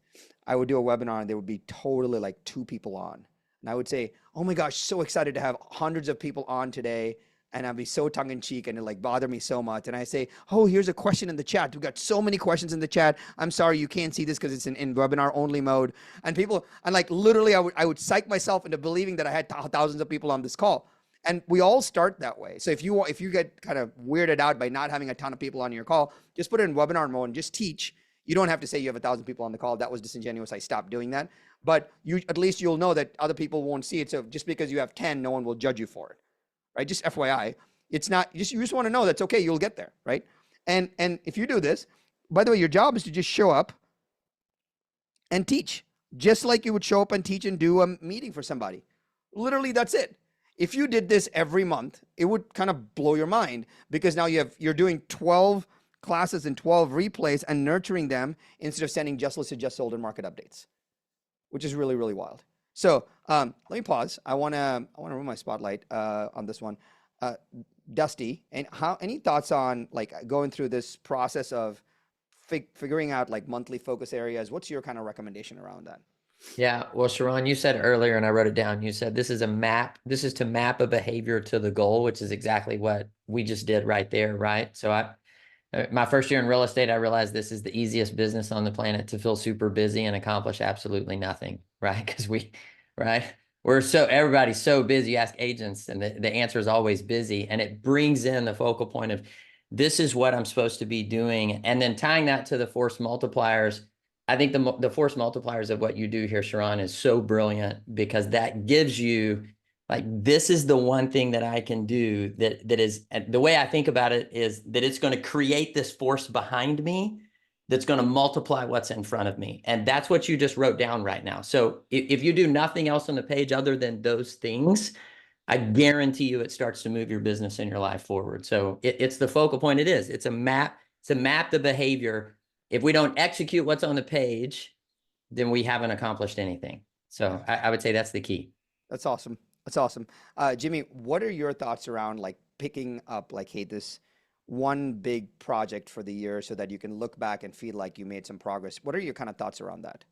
B: I would do a webinar and there would be totally like 2 people on. And I would say, oh my gosh, so excited to have hundreds of people on today. And I'd be so tongue-in-cheek and it like bother me so much. And I say, oh, here's a question in the chat. We've got so many questions in the chat. I'm sorry you can't see this because it's in webinar only mode. And people, and like literally I would psych myself into believing that I had thousands of people on this call. And we all start that way. So if you get kind of weirded out by not having a ton of people on your call, just put it in webinar mode and just teach. You don't have to say you have 1,000 people on the call. That was disingenuous. I stopped doing that. But at least you'll know that other people won't see it. So just because you have 10, no one will judge you for it. Right? Just FYI, it's not, you just want to know that's okay. You'll get there. Right? And if you do this, by the way, your job is to just show up and teach, just like you would show up and teach and do a meeting for somebody. Literally, that's it. If you did this every month, it would kind of blow your mind because now you're doing 12 classes and 12 replays and nurturing them instead of sending just listed, just sold and market updates, which is really, really wild. So let me pause. I want to remove my spotlight on this one. Dusty, and any thoughts on like going through this process of figuring out like monthly focus areas? What's your kind of recommendation around that?
C: Yeah, well, Sharon, you said earlier, and I wrote it down, you said this is a map. This is to map a behavior to the goal, which is exactly what we just did right there, right? So my first year in real estate, I realized this is the easiest business on the planet to feel super busy and accomplish absolutely nothing, right? Because everybody's so busy. You ask agents and the answer is always busy. And it brings in the focal point of this is what I'm supposed to be doing. And then tying that to the force multipliers. I think the force multipliers of what you do here, Sharon, is so brilliant because that gives you like, this is the one thing that I can do that is, the way I think about it is that it's going to create this force behind me that's going to multiply what's in front of me. And that's what you just wrote down right now. So if you do nothing else on the page other than those things, I guarantee you it starts to move your business and your life forward. So it's the focal point. It is. It's a map. It's a map the behavior. If we don't execute what's on the page, then we haven't accomplished anything. So I would say that's the key.
B: That's awesome. That's awesome. Jimmy, what are your thoughts around like picking up like, hey, this one big project for the year so that you can look back and feel like you made some progress? What are your kind of thoughts around that?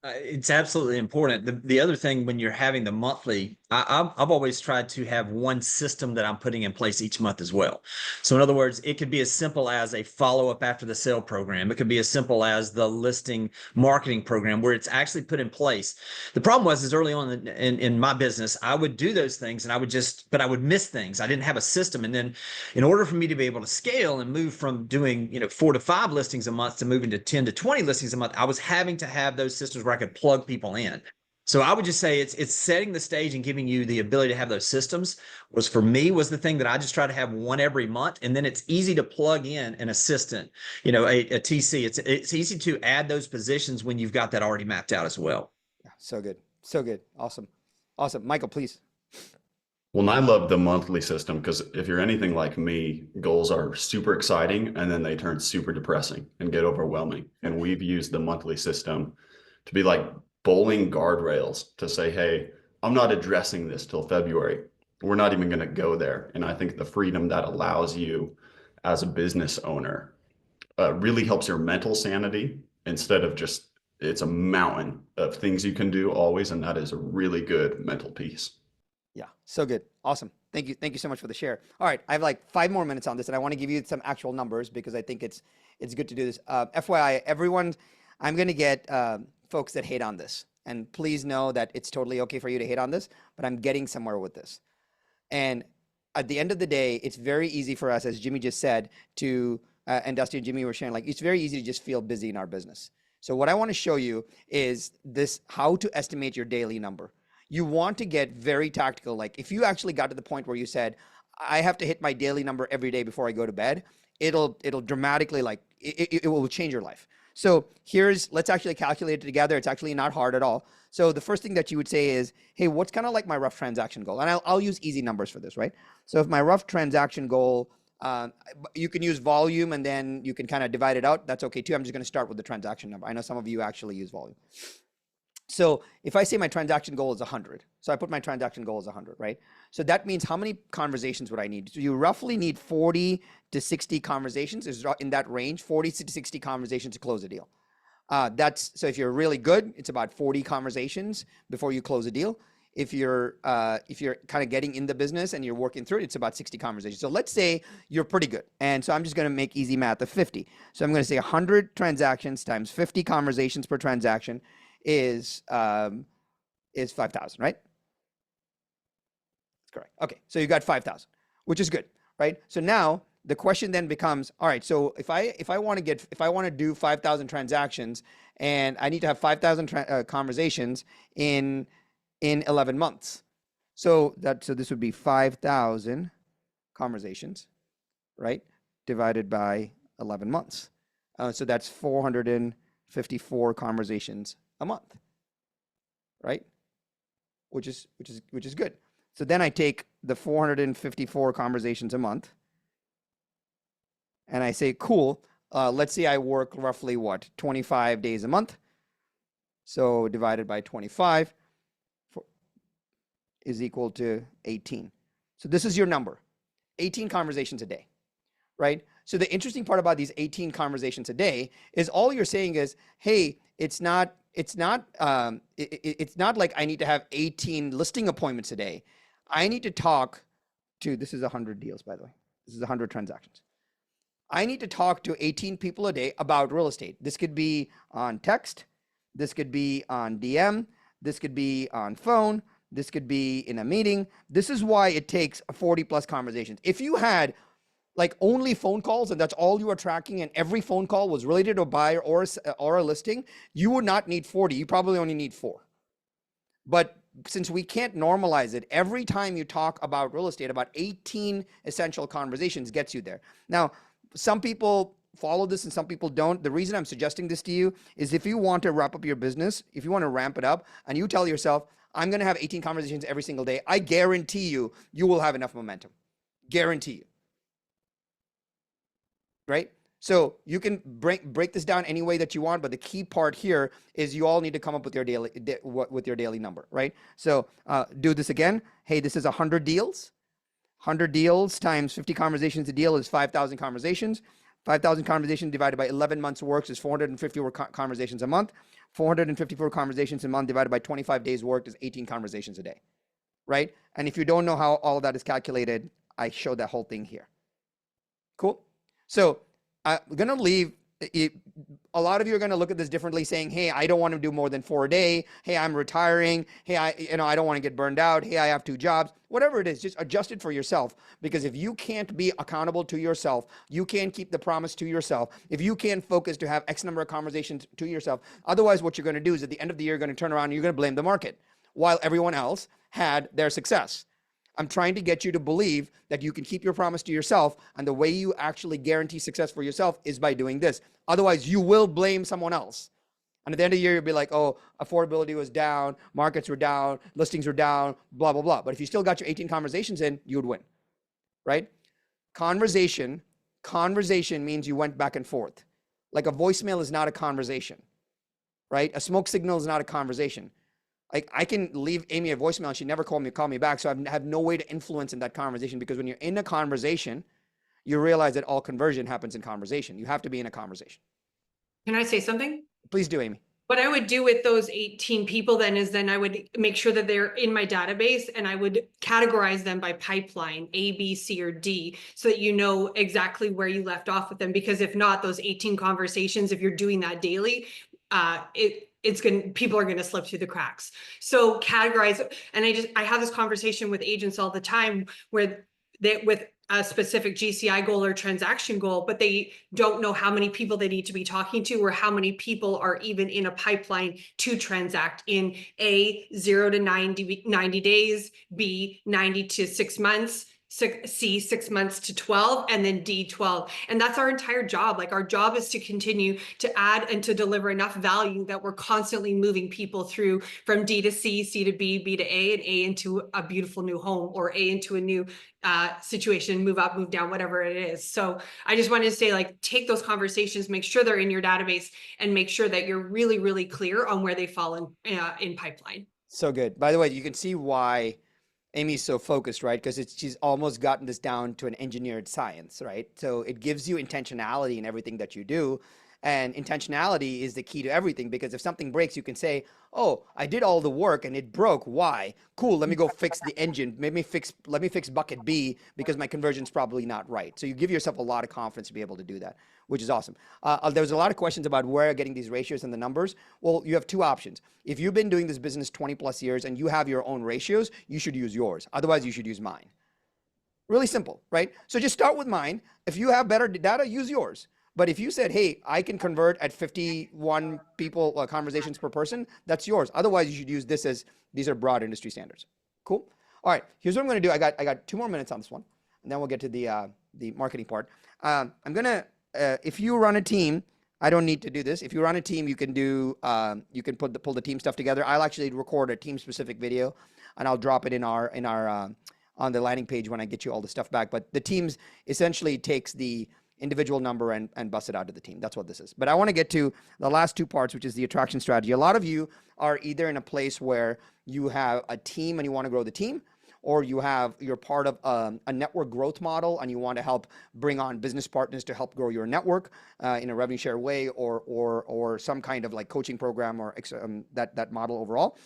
F: It's absolutely important. The other thing when you're having the monthly, I've always tried to have one system that I'm putting in place each month as well. So in other words, it could be as simple as a follow-up after the sale program. It could be as simple as the listing marketing program where it's actually put in place. The problem is early on in my business, I would do those things and but I would miss things. I didn't have a system. And then in order for me to be able to scale and move from doing, 4 to 5 listings a month to moving to 10 to 20 listings a month, I was having to have those systems where I could plug people in. So I would just say it's setting the stage and giving you the ability to have those systems was the thing that I just try to have one every month. And then it's easy to plug in an assistant, a TC. It's easy to add those positions when you've got that already mapped out as well.
B: Yeah, so good. So good. Awesome. Awesome. Michael, please.
G: Well, and I love the monthly system because if you're anything like me, goals are super exciting and then they turn super depressing and get overwhelming. And we've used the monthly system to be like bowling guardrails to say, hey, I'm not addressing this till February. We're not even going to go there. And I think the freedom that allows you as a business owner really helps your mental sanity instead of just, it's a mountain of things you can do always. And that is a really good mental peace.
B: Yeah, so good. Awesome. Thank you. Thank you so much for the share. All right, I have like 5 more minutes on this and I want to give you some actual numbers because I think it's good to do this. FYI, everyone, I'm going to get folks that hate on this. And please know that it's totally okay for you to hate on this, but I'm getting somewhere with this. And at the end of the day, it's very easy for us, as Jimmy just said, and Dusty and Jimmy were sharing, like, it's very easy to just feel busy in our business. So what I want to show you is how to estimate your daily number. You want to get very tactical. Like if you actually got to the point where you said, I have to hit my daily number every day before I go to bed, it'll dramatically, like, it will change your life. So let's actually calculate it together. It's actually not hard at all. So the first thing that you would say is, hey, what's kind of like my rough transaction goal? And I'll use easy numbers for this, right? So if my rough transaction goal, you can use volume and then you can kind of divide it out. That's okay too. I'm just going to start with the transaction number. I know some of you actually use volume. So if I say my transaction goal is 100, so I put my transaction goal as 100, right? So that means how many conversations would I need? So you roughly need 40 to 60 conversations, is in that range, 40 to 60 conversations to close a deal. So if you're really good, it's about 40 conversations before you close a deal. If you're kind of getting in the business and you're working through it, it's about 60 conversations. So let's say you're pretty good. And so I'm just going to make easy math of 50. So I'm going to say 100 transactions times 50 conversations per transaction is 5,000, right? That's correct. Okay, so you got 5,000, which is good, right? So now the question then becomes, all right, so if I want to do 5,000 transactions and I need to have 5,000 conversations in 11 months. So this would be 5,000 conversations, right? Divided by 11 months. So that's 454 conversations a month, right? Which is good. So then I take the 454 conversations a month and I say, cool, let's say I work roughly 25 days a month. So divided by 25 is equal to 18. So this is your number, 18 conversations a day, right? So the interesting part about these 18 conversations a day is all you're saying is, hey, it's not like I need to have 18 listing appointments a day. I need to talk to, this is 100 deals, by the way. This is 100 transactions. I need to talk to 18 people a day about real estate. This could be on text. This could be on DM. This could be on phone. This could be in a meeting. This is why it takes 40 plus conversations. If you had like only phone calls and that's all you are tracking and every phone call was related to a buyer or a listing, you would not need 40. You probably only need 4. But since we can't normalize it, every time you talk about real estate, about 18 essential conversations gets you there. Now, some people follow this and some people don't. The reason I'm suggesting this to you is if you want to wrap up your business, if you want to ramp it up and you tell yourself, I'm going to have 18 conversations every single day. I guarantee you, you will have enough momentum. Guarantee you. Right? So you can break this down any way that you want, but the key part here is you all need to come up with your daily number, right? So do this again. Hey, this is 100 deals. 100 deals times 50 conversations a deal is 5,000 conversations. 5,000 conversations divided by 11 months works is 454 conversations a month. 454 conversations a month divided by 25 days worked is 18 conversations a day, right? And if you don't know how all of that is calculated, I showed that whole thing here. Cool. So I'm going to leave. A lot of you are going to look at this differently, saying, hey, I don't want to do more than 4 a day. Hey, I'm retiring. Hey, I don't want to get burned out. Hey, I have 2 jobs. Whatever it is, just adjust it for yourself. Because if you can't be accountable to yourself, you can't keep the promise to yourself. If you can't focus to have X number of conversations to yourself, otherwise what you're going to do is at the end of the year, you're going to turn around and you're going to blame the market while everyone else had their success. I'm trying to get you to believe that you can keep your promise to yourself, and the way you actually guarantee success for yourself is by doing this. Otherwise, you will blame someone else. And at the end of the year, you'll be like, oh, affordability was down, markets were down, listings were down, blah, blah, blah. But if you still got your 18 conversations in, you would win, right? Conversation means you went back and forth. Like a voicemail is not a conversation, right? A smoke signal is not a conversation. Like I can leave Amy a voicemail and she never call me back. So I have no way to influence in that conversation, because when you're in a conversation, you realize that all conversion happens in conversation. You have to be in a conversation.
E: Can I say something?
B: Please do, Amy.
E: What I would do with those 18 people then is I would make sure that they're in my database, and I would categorize them by pipeline, A, B, C, or D, so that you know exactly where you left off with them. Because if not, those 18 conversations, if you're doing that daily, people are going to slip through the cracks. So categorize. And I have this conversation with agents all the time where with a specific GCI goal or transaction goal, but they don't know how many people they need to be talking to, or how many people are even in a pipeline to transact in A, 0 to 90 days, B, 90 to 6 months, C, 6 months to 12, and then D, 12. And that's our entire job. Like our job is to continue to add and to deliver enough value that we're constantly moving people through from D to C, C to B, B to A, and A into a beautiful new home, or A into a new situation, move up, move down, whatever it is. So I just wanted to say, like, take those conversations, make sure they're in your database, and make sure that you're really, really clear on where they fall in pipeline.
B: So good. By the way, you can see why Amy's so focused, right? Because she's almost gotten this down to an engineered science, right? So it gives you intentionality in everything that you do. And intentionality is the key to everything, because if something breaks, you can say, oh, I did all the work and it broke. Why? Cool. Let me go fix the engine. Let me fix bucket B, because my conversion's probably not right. So you give yourself a lot of confidence to be able to do that, which is awesome. There was a lot of questions about where you're getting these ratios and the numbers. Well, you have 2 options. If you've been doing this business 20 plus years and you have your own ratios, you should use yours. Otherwise, you should use mine. Really simple, right? So just start with mine. If you have better data, use yours. But if you said, hey, I can convert at 51 people conversations per person, that's yours. Otherwise, you should use this as these are broad industry standards. Cool. All right. Here's what I'm going to do. I got 2 more minutes on this one, and then we'll get to the marketing part. I'm going to if you run a team, I don't need to do this. If you run a team, you can do you can pull the team stuff together. I'll actually record a team specific video, and I'll drop it in our on the landing page when I get you all the stuff back. But the teams essentially takes the individual number and bust it out to the team. That's what this is. But I want to get to the last 2 parts, which is the attraction strategy. A lot of you are either in a place where you have a team and you want to grow the team, or you're part of a network growth model and you want to help bring on business partners to help grow your network in a revenue share way, or some kind of like coaching program, or that model overall.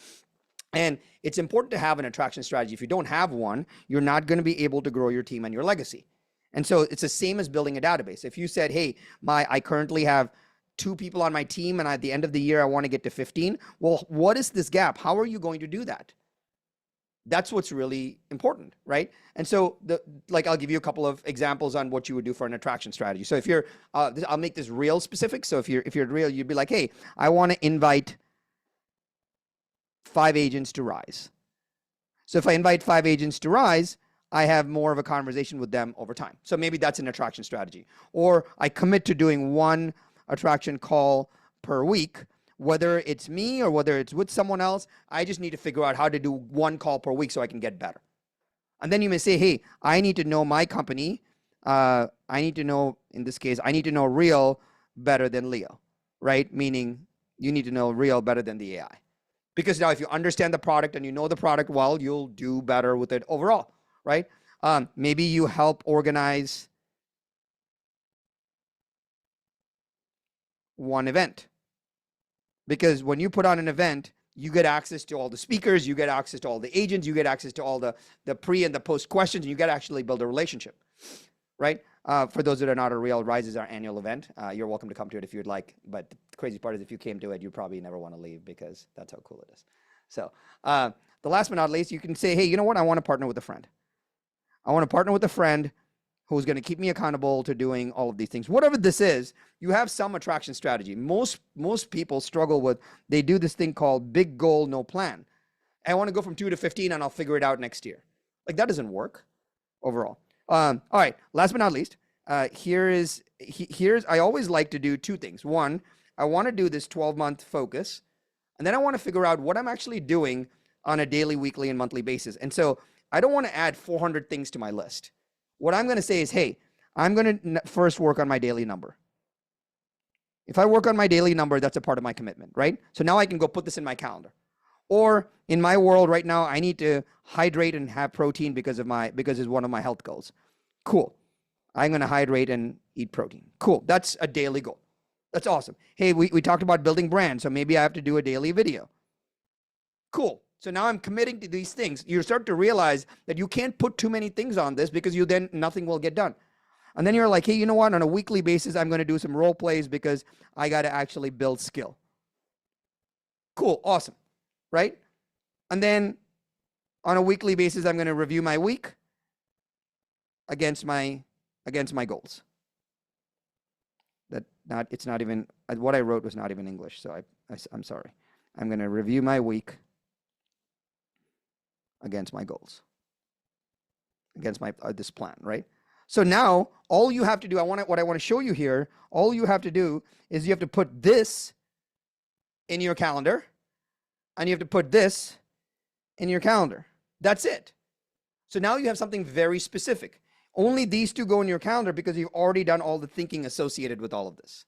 B: And it's important to have an attraction strategy. If you don't have one, you're not going to be able to grow your team and your legacy. And so it's the same as building a database. If you said, hey, I currently have 2 people on my team, and at the end of the year, I want to get to 15. Well, what is this gap? How are you going to do that? That's what's really important, right? And so I'll give you a couple of examples on what you would do for an attraction strategy. So if you're, I'll make this real specific. So if you're real, you'd be like, hey, I want to invite 5 agents to Rise. So if I invite 5 agents to Rise, I have more of a conversation with them over time. So maybe that's an attraction strategy. Or I commit to doing 1 attraction call per week, whether it's me or whether it's with someone else, I just need to figure out how to do one call per week so I can get better. And then you may say, hey, I need to know my company. I need to know, in this case, I need to know real better than Leo, right? Meaning you need to know real better than the AI. Because now if you understand the product and you know the product well, you'll do better with it overall, right? Maybe you help organize one event. Because when you put on an event, you get access to all the speakers, you get access to all the agents, you get access to all the pre and the post questions, and you get to actually build a relationship, right? For those that are not, a Real Rise is our annual event. You're welcome to come to it if you'd like. But the crazy part is if you came to it, you probably never want to leave because that's how cool it is. So the last but not least, you can say, hey, you know what? I want to partner with a friend. I want to partner with a friend who's going to keep me accountable to doing all of these things. Whatever this is, you have some attraction strategy. Most people struggle with, they do this thing called big goal, no plan. I want to go from 2 to 15 and I'll figure it out next year. Like that doesn't work overall. All right, last but not least, here's I always like to do two things. One, I want to do this 12-month focus, and then I want to figure out what I'm actually doing on a daily, weekly, and monthly basis. And so I don't want to add 400 things to my list. What I'm going to say is, hey, I'm going to first work on my daily number. If I work on my daily number, that's a part of my commitment, right? So now I can go put this in my calendar. Or in my world right now, I need to hydrate and have protein because it's one of my health goals. Cool. I'm going to hydrate and eat protein. Cool. That's a daily goal. That's awesome. Hey, we talked about building brands, so maybe I have to do a daily video. Cool. So now I'm committing to these things. You start to realize that you can't put too many things on this because then nothing will get done. And then you're like, hey, you know what? On a weekly basis, I'm going to do some role plays because I got to actually build skill. Cool. Awesome. Right? And then on a weekly basis, I'm going to review my week against my goals. It's not even, what I wrote was not even English. So I'm sorry. I'm going to review my week against my goals, against my this plan, right? So now all you have to do, what I want to show you here, all you have to do is you have to put this in your calendar and you have to put this in your calendar. That's it. So now you have something very specific. Only these two go in your calendar because you've already done all the thinking associated with all of this,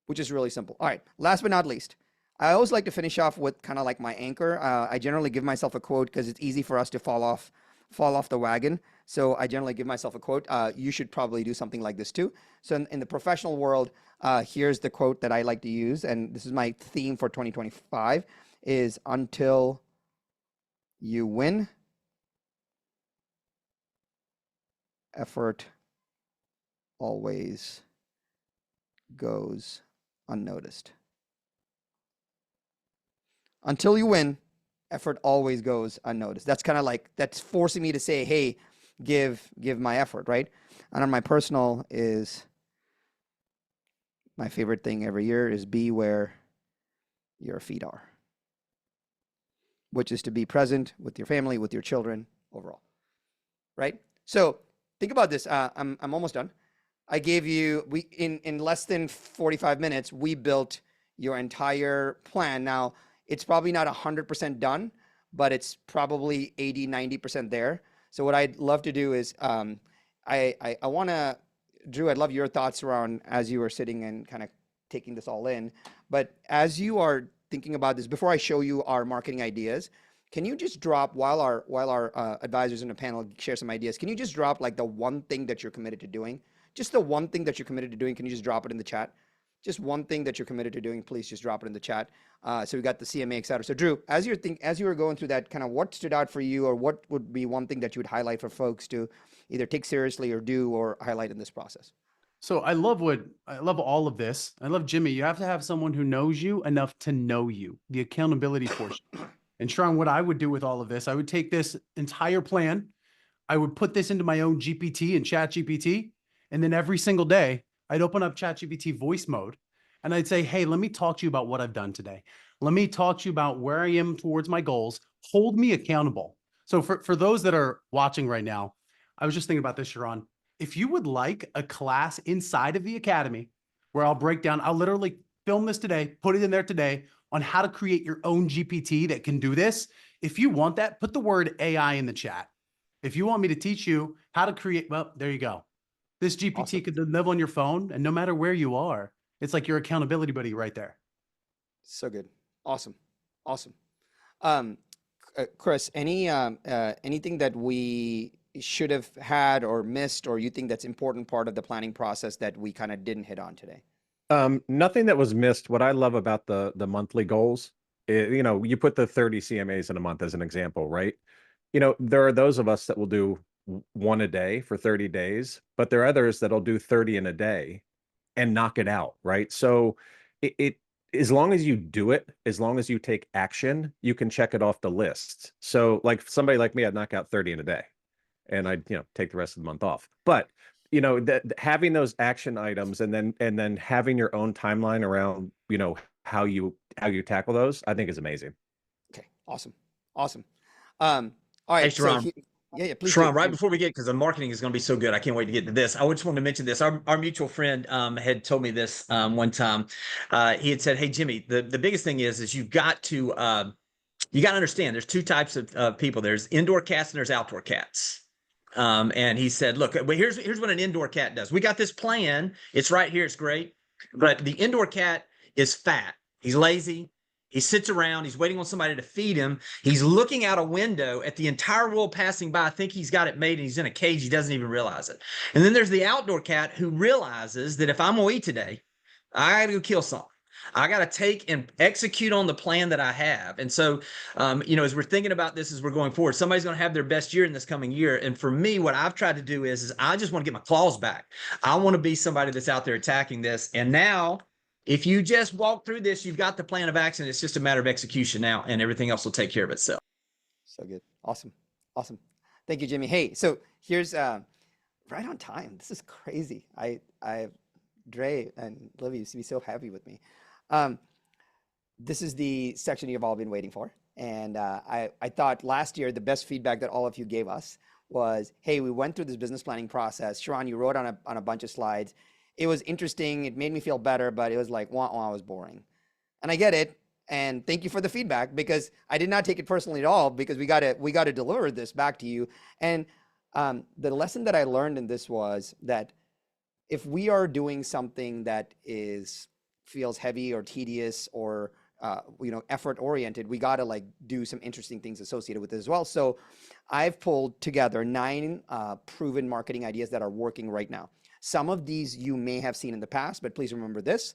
B: which is really simple. All right, last but not least, I always like to finish off with kind of like my anchor. I generally give myself a quote because it's easy for us to fall off the wagon. So I generally give myself a quote. You should probably do something like this too. So in the professional world, here's the quote that I like to use. And this is my theme for 2025 is until you win, effort always goes unnoticed. Until you win, effort always goes unnoticed. That's kind of like, that's forcing me to say, hey, give my effort, right? And on my personal is, my favorite thing every year is be where your feet are, which is to be present with your family, with your children overall, right? So think about this. I'm almost done. I gave you, in less than 45 minutes, we built your entire plan. Now, it's probably not 100% done, but it's probably 80, 90% there. So what I'd love to do is, I want to, Drew, I'd love your thoughts around as you were sitting and kind of taking this all in. But as you are thinking about this, before I show you our marketing ideas, can you just drop, while our advisors in the panel share some ideas, can you just drop like the one thing that you're committed to doing? Just the one thing that you're committed to doing. Can you just drop it in the chat? Just one thing that you're committed to doing, please just drop it in the chat. So we got the CMA, et cetera. So Drew, as you were going through that, kind of what stood out for you, or what would be one thing that you would highlight for folks to either take seriously or do or highlight in this process?
A: So I love all of this. I love Jimmy. You have to have someone who knows you enough to know you, the accountability portion. And Sharon, what I would do with all of this, I would take this entire plan, I would put this into my own GPT and ChatGPT, and then every single day I'd open up ChatGPT voice mode and I'd say, hey, let me talk to you about what I've done today. Let me talk to you about where I am towards my goals. Hold me accountable. So for those that are watching right now, I was just thinking about this, Sharon. If you would like a class inside of the academy where I'll break down, I'll literally film this today, put it in there today on how to create your own GPT that can do this. If you want that, put the word AI in the chat. If you want me to teach you how to create, well, there you go. This GPT
B: Awesome.
A: could live on your phone, and no matter where you are, it's like your accountability buddy right there.
B: So good. Awesome. Awesome. Chris, anything that we should have had or missed, or you think that's important part of the planning process that we kind of didn't hit on today?
D: Nothing that was missed. What I love about the monthly goals, you know, you put the 30 CMAs in a month as an example, right? You know, there are those of us that will do one a day for 30 days, but there are others that'll do 30 in a day and knock it out, right? So it as long as you do it, as long as you take action, you can check it off the list. So like somebody like me, I'd knock out 30 in a day and I'd, you know, take the rest of the month off. But you know, that having those action items and then having your own timeline around, you know, how you tackle those, I think is amazing.
B: Okay. Awesome. Awesome. All right.
F: Hey, Sharon.
B: So yeah, please.
F: Sharon,
B: do.
F: right before we get, because the marketing is going to be so good, I can't wait to get to this. I just wanted to mention this. Our mutual friend had told me this one time. He had said, "Hey, Jimmy, the biggest thing is you've got to understand there's two types of people. There's indoor cats and there's outdoor cats." And he said, "Look, but here's what an indoor cat does. We got this plan. It's right here. It's great. But the indoor cat is fat. He's lazy. He sits around. He's waiting on somebody to feed him. He's looking out a window at the entire world passing by. I think he's got it made and he's in a cage. He doesn't even realize it. And then there's the outdoor cat who realizes that if I'm going to eat today, I got to go kill something. I got to take and execute on the plan that I have." And so, you know, as we're thinking about this, as we're going forward, somebody's going to have their best year in this coming year. And for me, what I've tried to do is I just want to get my claws back. I want to be somebody that's out there attacking this. And now, if you just walk through this, you've got the plan of action. It's just a matter of execution now, and everything else will take care of itself.
B: So good. Awesome. Awesome. Thank you, Jimmy. Hey, so here's right on time. This is crazy. Dre and Livy used to be so happy with me. This is the section you've all been waiting for. And I thought last year, the best feedback that all of you gave us was, hey, we went through this business planning process. Sharon, you wrote on a bunch of slides. It was interesting. It made me feel better, but it was like, wah, wah, it was boring. And I get it. And thank you for the feedback, because I did not take it personally at all, because we got to deliver this back to you. And the lesson that I learned in this was that if we are doing something that feels heavy or tedious or you know, effort oriented, we got to like do some interesting things associated with it as well. So I've pulled together 9 proven marketing ideas that are working right now. Some of these you may have seen in the past, but please remember this.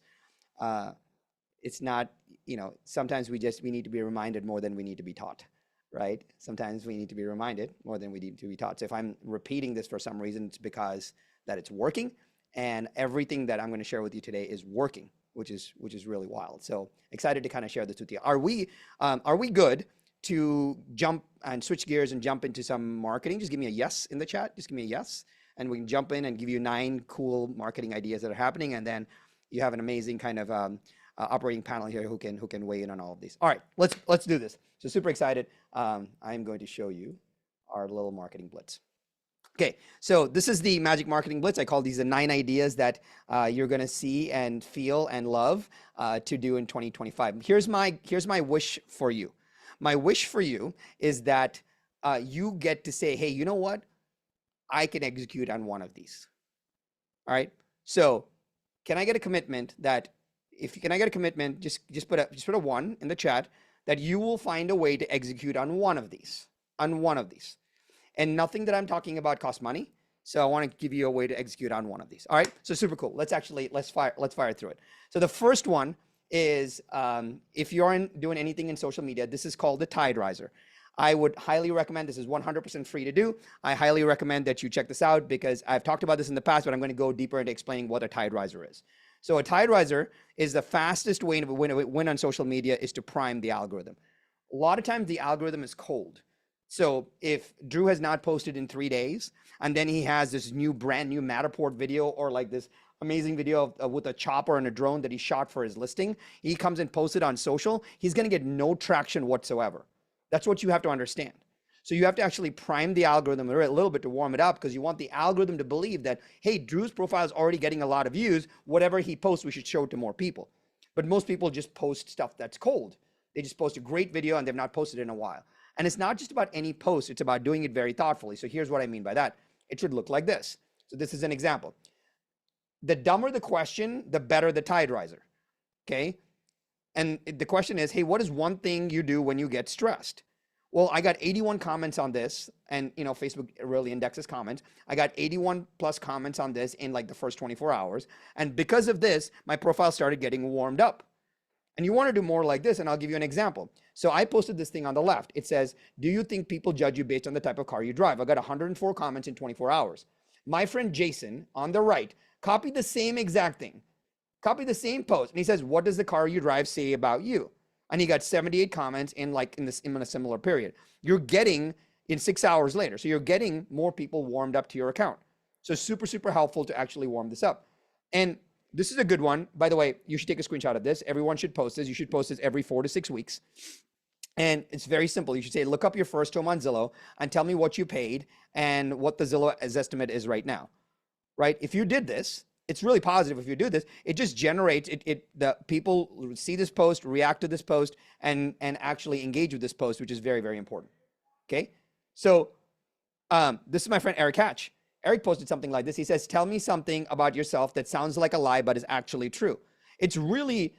B: It's not, you know, sometimes we need to be reminded more than we need to be taught, right? Sometimes we need to be reminded more than we need to be taught. So if I'm repeating this for some reason, it's because that it's working, and everything that I'm going to share with you today is working, which is really wild. So excited to kind of share this with you. Are we good to jump and switch gears and jump into some marketing? Just give me a yes in the chat. Just give me a yes, and we can jump in and give you 9 cool marketing ideas that are happening. And then you have an amazing kind of operating panel here who can weigh in on all of these. All right, let's do this. So super excited. I'm going to show you our little marketing blitz. Okay, so this is the Magic Marketing Blitz. I call these the 9 ideas that you're going to see and feel and love to do in 2025. Here's my wish for you. My wish for you is that you get to say, hey, you know what? I can execute on one of these. All right. So can I get a commitment that can I get a commitment? Just put a 1 in the chat that you will find a way to execute on one of these. And nothing that I'm talking about costs money. So I want to give you a way to execute on one of these. All right. So super cool. Let's fire through it. So the first one is if you aren't doing anything in social media, this is called the Tide Riser. I would highly recommend, this is 100% free to do. I highly recommend that you check this out, because I've talked about this in the past, but I'm going to go deeper into explaining what a Tide Riser is. So a Tide Riser is the fastest way to win on social media is to prime the algorithm. A lot of times the algorithm is cold. So if Drew has not posted in 3 days, and then he has this brand new Matterport video, or like this amazing video with a chopper and a drone that he shot for his listing, he comes and posts it on social, he's going to get no traction whatsoever. That's what you have to understand. So you have to actually prime the algorithm a little bit to warm it up, because you want the algorithm to believe that, hey, Drew's profile is already getting a lot of views. Whatever he posts, we should show it to more people. But most people just post stuff that's cold. They just post a great video and they've not posted in a while. And it's not just about any post, it's about doing it very thoughtfully. So here's what I mean by that. It should look like this. So this is an example. The dumber the question, the better the tide riser. Okay. And the question is, hey, what is one thing you do when you get stressed? Well, I got 81 comments on this, and you know, Facebook really indexes comments. I got 81 plus comments on this in like the first 24 hours. And because of this, my profile started getting warmed up. And you want to do more like this, and I'll give you an example. So I posted this thing on the left. It says, do you think people judge you based on the type of car you drive? I got 104 comments in 24 hours. My friend Jason on the right copied the same exact thing, copied the same post, and he says, what does the car you drive say about you? And he got 78 comments in a similar period. You're getting in 6 hours later. So you're getting more people warmed up to your account. So super, super helpful to actually warm this up. And this is a good one. By the way, you should take a screenshot of this. Everyone should post this. You should post this every 4 to 6 weeks. And it's very simple. You should say, look up your first home on Zillow and tell me what you paid and what the Zillow estimate is right now, right? If you did this, it's really positive. If you do this, it just generates the people see this post, react to this post, and actually engage with this post, which is very, very important. Okay. So this is my friend Eric Hatch. Eric posted something like this. He says, tell me something about yourself that sounds like a lie, but is actually true. It's really,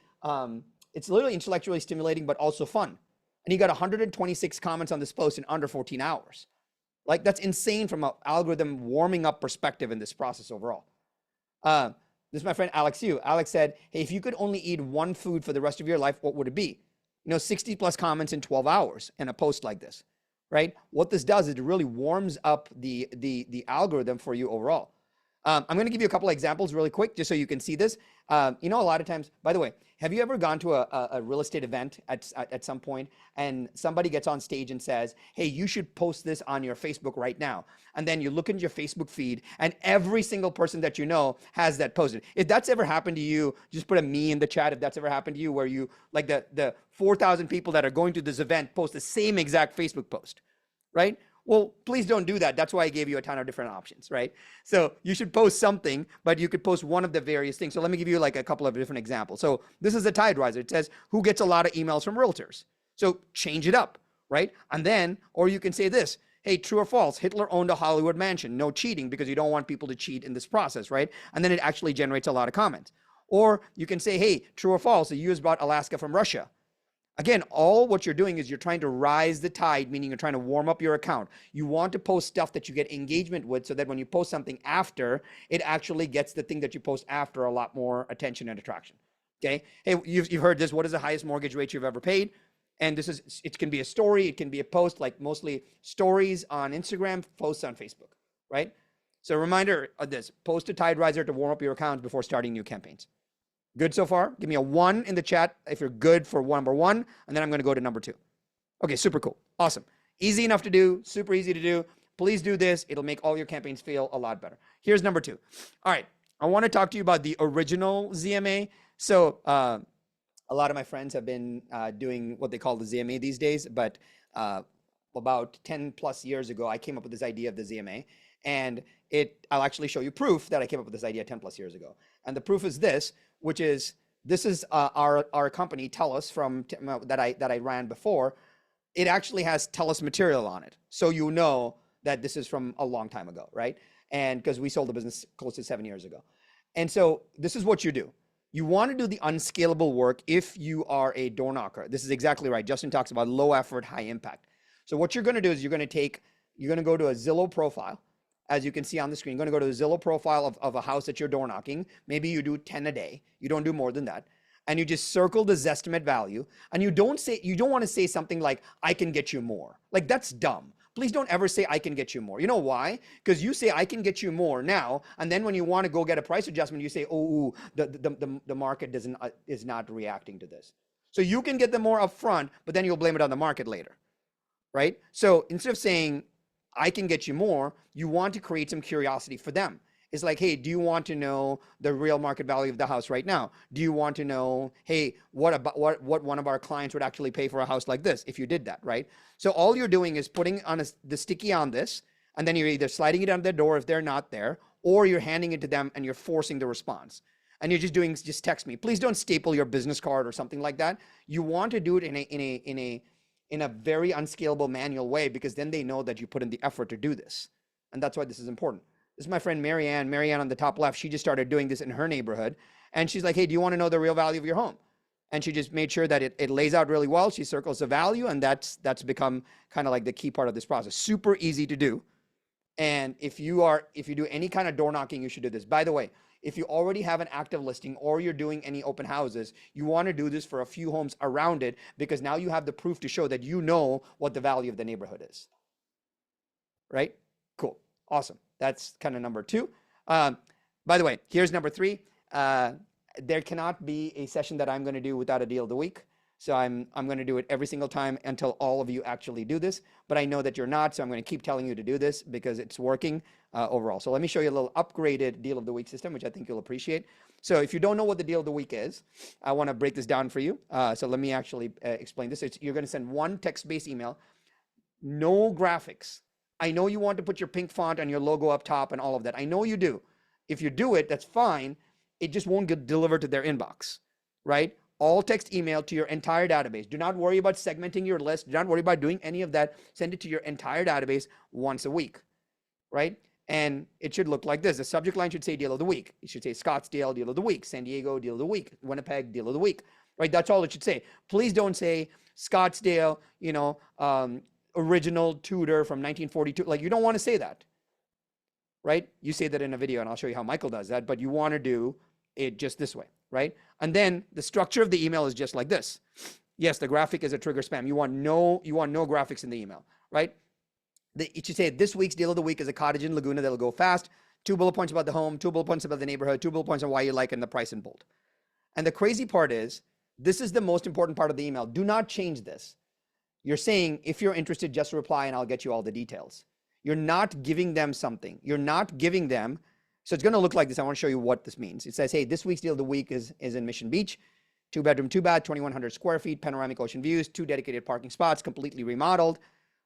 B: it's literally intellectually stimulating, but also fun. And he got 126 comments on this post in under 14 hours. Like, that's insane from an algorithm warming up perspective in this process overall. This is my friend Alex Yu. Alex said, hey, if you could only eat one food for the rest of your life, what would it be? You know, 60 plus comments in 12 hours in a post like this. Right? What this does is it really warms up the algorithm for you overall. I'm going to give you a couple of examples really quick, just so you can see this. You know, a lot of times, by the way, have you ever gone to a real estate event at some point and somebody gets on stage and says, hey, you should post this on your Facebook right now. And then you look into your Facebook feed and every single person that you know has that posted. If that's ever happened to you, just put a me in the chat. If that's ever happened to you, where you, like the 4,000 people that are going to this event post the same exact Facebook post, right? Well, please don't do that. That's why I gave you a ton of different options, right? So you should post something, but you could post one of the various things. So let me give you like a couple of different examples. So this is a tide riser. It says, who gets a lot of emails from realtors? So change it up, right? And then, or you can say this, hey, true or false, Hitler owned a Hollywood mansion. No cheating, because you don't want people to cheat in this process, right? And then it actually generates a lot of comments. Or you can say, hey, true or false, the US bought Alaska from Russia. Again, all what you're doing is you're trying to rise the tide, meaning you're trying to warm up your account. You want to post stuff that you get engagement with so that when you post something after, it actually gets the thing that you post after a lot more attention and attraction. Okay. Hey, you've heard this. What is the highest mortgage rate you've ever paid? And this is, it can be a story. It can be a post, like mostly stories on Instagram, posts on Facebook, right? So a reminder of this, post a tide riser to warm up your account before starting new campaigns. Good so far? Give me a 1 in the chat if you're good for number 1, and then I'm going to go to number 2. Okay, super cool. Awesome. Easy enough to do, super easy to do. Please do this. It'll make all your campaigns feel a lot better. Here's number 2. All right, I want to talk to you about the original ZMA. So a lot of my friends have been doing what they call the ZMA these days, but about 10 plus years ago, I came up with this idea of the ZMA. And I'll actually show you proof that I came up with this idea 10 plus years ago. And the proof is this, which is, this is our company, TELUS, that I ran before. It actually has TELUS material on it. So you know that this is from a long time ago, right? And because we sold the business close to 7 years ago. And so this is what you do. You want to do the unscalable work if you are a door knocker. This is exactly right. Justin talks about low effort, high impact. So what you're going to do is you're going to go to a Zillow profile. As you can see on the screen, you're going to go to the Zillow profile of a house that you're door knocking. Maybe you do 10 a day. You don't do more than that. And you just circle the Zestimate value. And you don't want to say something like, I can get you more. Like, that's dumb. Please don't ever say, I can get you more. You know why? Because you say, I can get you more now. And then when you want to go get a price adjustment, you say, oh, the market is not reacting to this. So you can get them more upfront, but then you'll blame it on the market later, right? So instead of saying, I can get you more, you want to create some curiosity for them. It's like, hey, do you want to know the real market value of the house right now? Do you want to know, hey, what one of our clients would actually pay for a house like this if you did that, right? So all you're doing is putting on the sticky on this, and then you're either sliding it under their door if they're not there, or you're handing it to them and you're forcing the response. and you're just text me. Please don't staple your business card or something like that. You want to do it in a very unscalable manual way, because then they know that you put in the effort to do this. And that's why this is important. This is my friend Marianne. Marianne on the top left, she just started doing this in her neighborhood. And she's like, hey, do you want to know the real value of your home? And she just made sure that it lays out really well. She circles the value, and that's become kind of like the key part of this process. Super easy to do. And if you do any kind of door knocking, you should do this. By the way, if you already have an active listing or you're doing any open houses, you want to do this for a few homes around it, because now you have the proof to show that you know what the value of the neighborhood is. Right? Cool. Awesome. That's kind of number 2. By the way, here's number 3. There cannot be a session that I'm going to do without a deal of the week. So I'm going to do it every single time until all of you actually do this. But I know that you're not, so I'm going to keep telling you to do this because it's working overall. So let me show you a little upgraded deal of the week system, which I think you'll appreciate. So if you don't know what the deal of the week is, I want to break this down for you. So let me actually explain this. You're going to send one text-based email, no graphics. I know you want to put your pink font and your logo up top and all of that. I know you do. If you do it, that's fine. It just won't get delivered to their inbox, right? All text email to your entire database. Do not worry about segmenting your list. Do not worry about doing any of that. Send it to your entire database once a week, right? And it should look like this. The subject line should say deal of the week. It should say Scottsdale, deal of the week. San Diego, deal of the week. Winnipeg, deal of the week, right? That's all it should say. Please don't say Scottsdale, original Tudor from 1942. Like, you don't want to say that, right? You say that in a video, and I'll show you how Michael does that, but you want to do it just this way, right? And then the structure of the email is just like this. Yes, the graphic is a trigger spam. You want no graphics in the email, right? It should say this week's deal of the week is a cottage in Laguna that'll go fast. 2 bullet points about the home, 2 bullet points about the neighborhood, 2 bullet points on why you like it, and the price in bold. And the crazy part is, this is the most important part of the email. Do not change this. You're saying, if you're interested, just reply and I'll get you all the details. You're not giving them something. You're not giving them. So it's going to look like this. I want to show you what this means. It says, hey, this week's deal of the week is in Mission Beach. 2-bedroom, 2-bath, 2,100 square feet, panoramic ocean views, 2 dedicated parking spots, completely remodeled,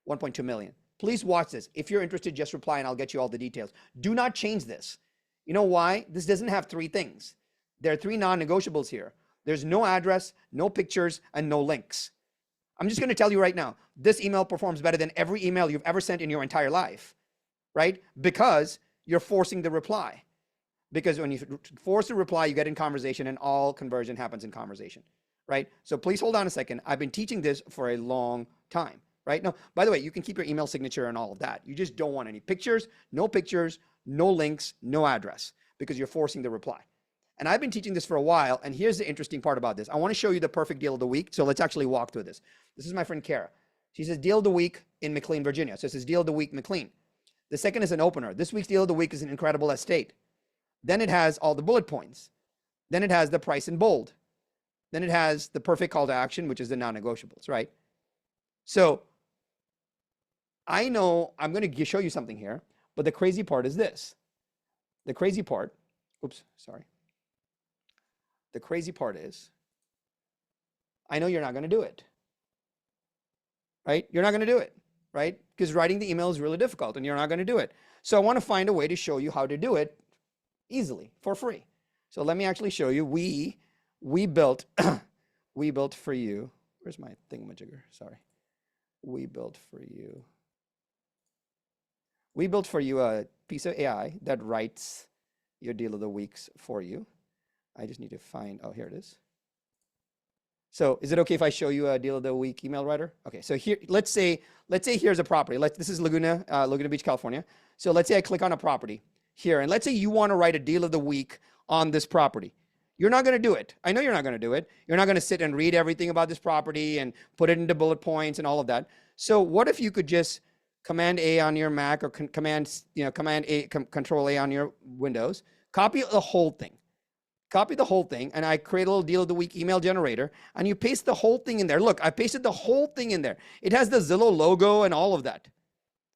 B: 1.2 million. Please watch this. If you're interested, just reply and I'll get you all the details. Do not change this. You know why? This doesn't have 3 things. There are 3 non-negotiables here. There's no address, no pictures, and no links. I'm just going to tell you right now, this email performs better than every email you've ever sent in your entire life, right? Because you're forcing the reply. Because when you force a reply, you get in conversation, and all conversion happens in conversation, right? So please hold on a second. I've been teaching this for a long time, right? Now, by the way, you can keep your email signature and all of that. You just don't want any pictures, no links, no address, because you're forcing the reply. And I've been teaching this for a while, and here's the interesting part about this. I want to show you the perfect deal of the week, so let's actually walk through this. This is my friend Kara. She says deal of the week in McLean, Virginia. So it says deal of the week, McLean. The second is an opener. This week's deal of the week is an incredible estate. Then it has all the bullet points. Then it has the price in bold. Then it has the perfect call to action, which is the non-negotiables, right? So I know I'm going to show you something here, but the crazy part is this. The crazy part, the crazy part is, I know you're not going to do it, right? You're not going to do it, right? Because writing the email is really difficult and you're not going to do it. So I want to find a way to show you how to do it easily for free. So let me actually show you. We built, we built for you. Where's my thingamajigger? Sorry. We built for you a piece of AI that writes your deal of the weeks for you. I just need to find, oh, here it is. So is it okay if I show you a deal of the week email writer? Okay, so here, let's say here's a property. This is Laguna Beach, California. So let's say I click on a property here, and let's say you want to write a deal of the week on this property. You're not going to do it. I know you're not going to do it. You're not going to sit and read everything about this property and put it into bullet points and all of that. So what if you could just Command A on your Mac, or Control A on your Windows, copy the whole thing. Copy the whole thing, and I create a little deal of the week email generator, and you paste the whole thing in there. Look, I pasted the whole thing in there. It has the Zillow logo and all of that,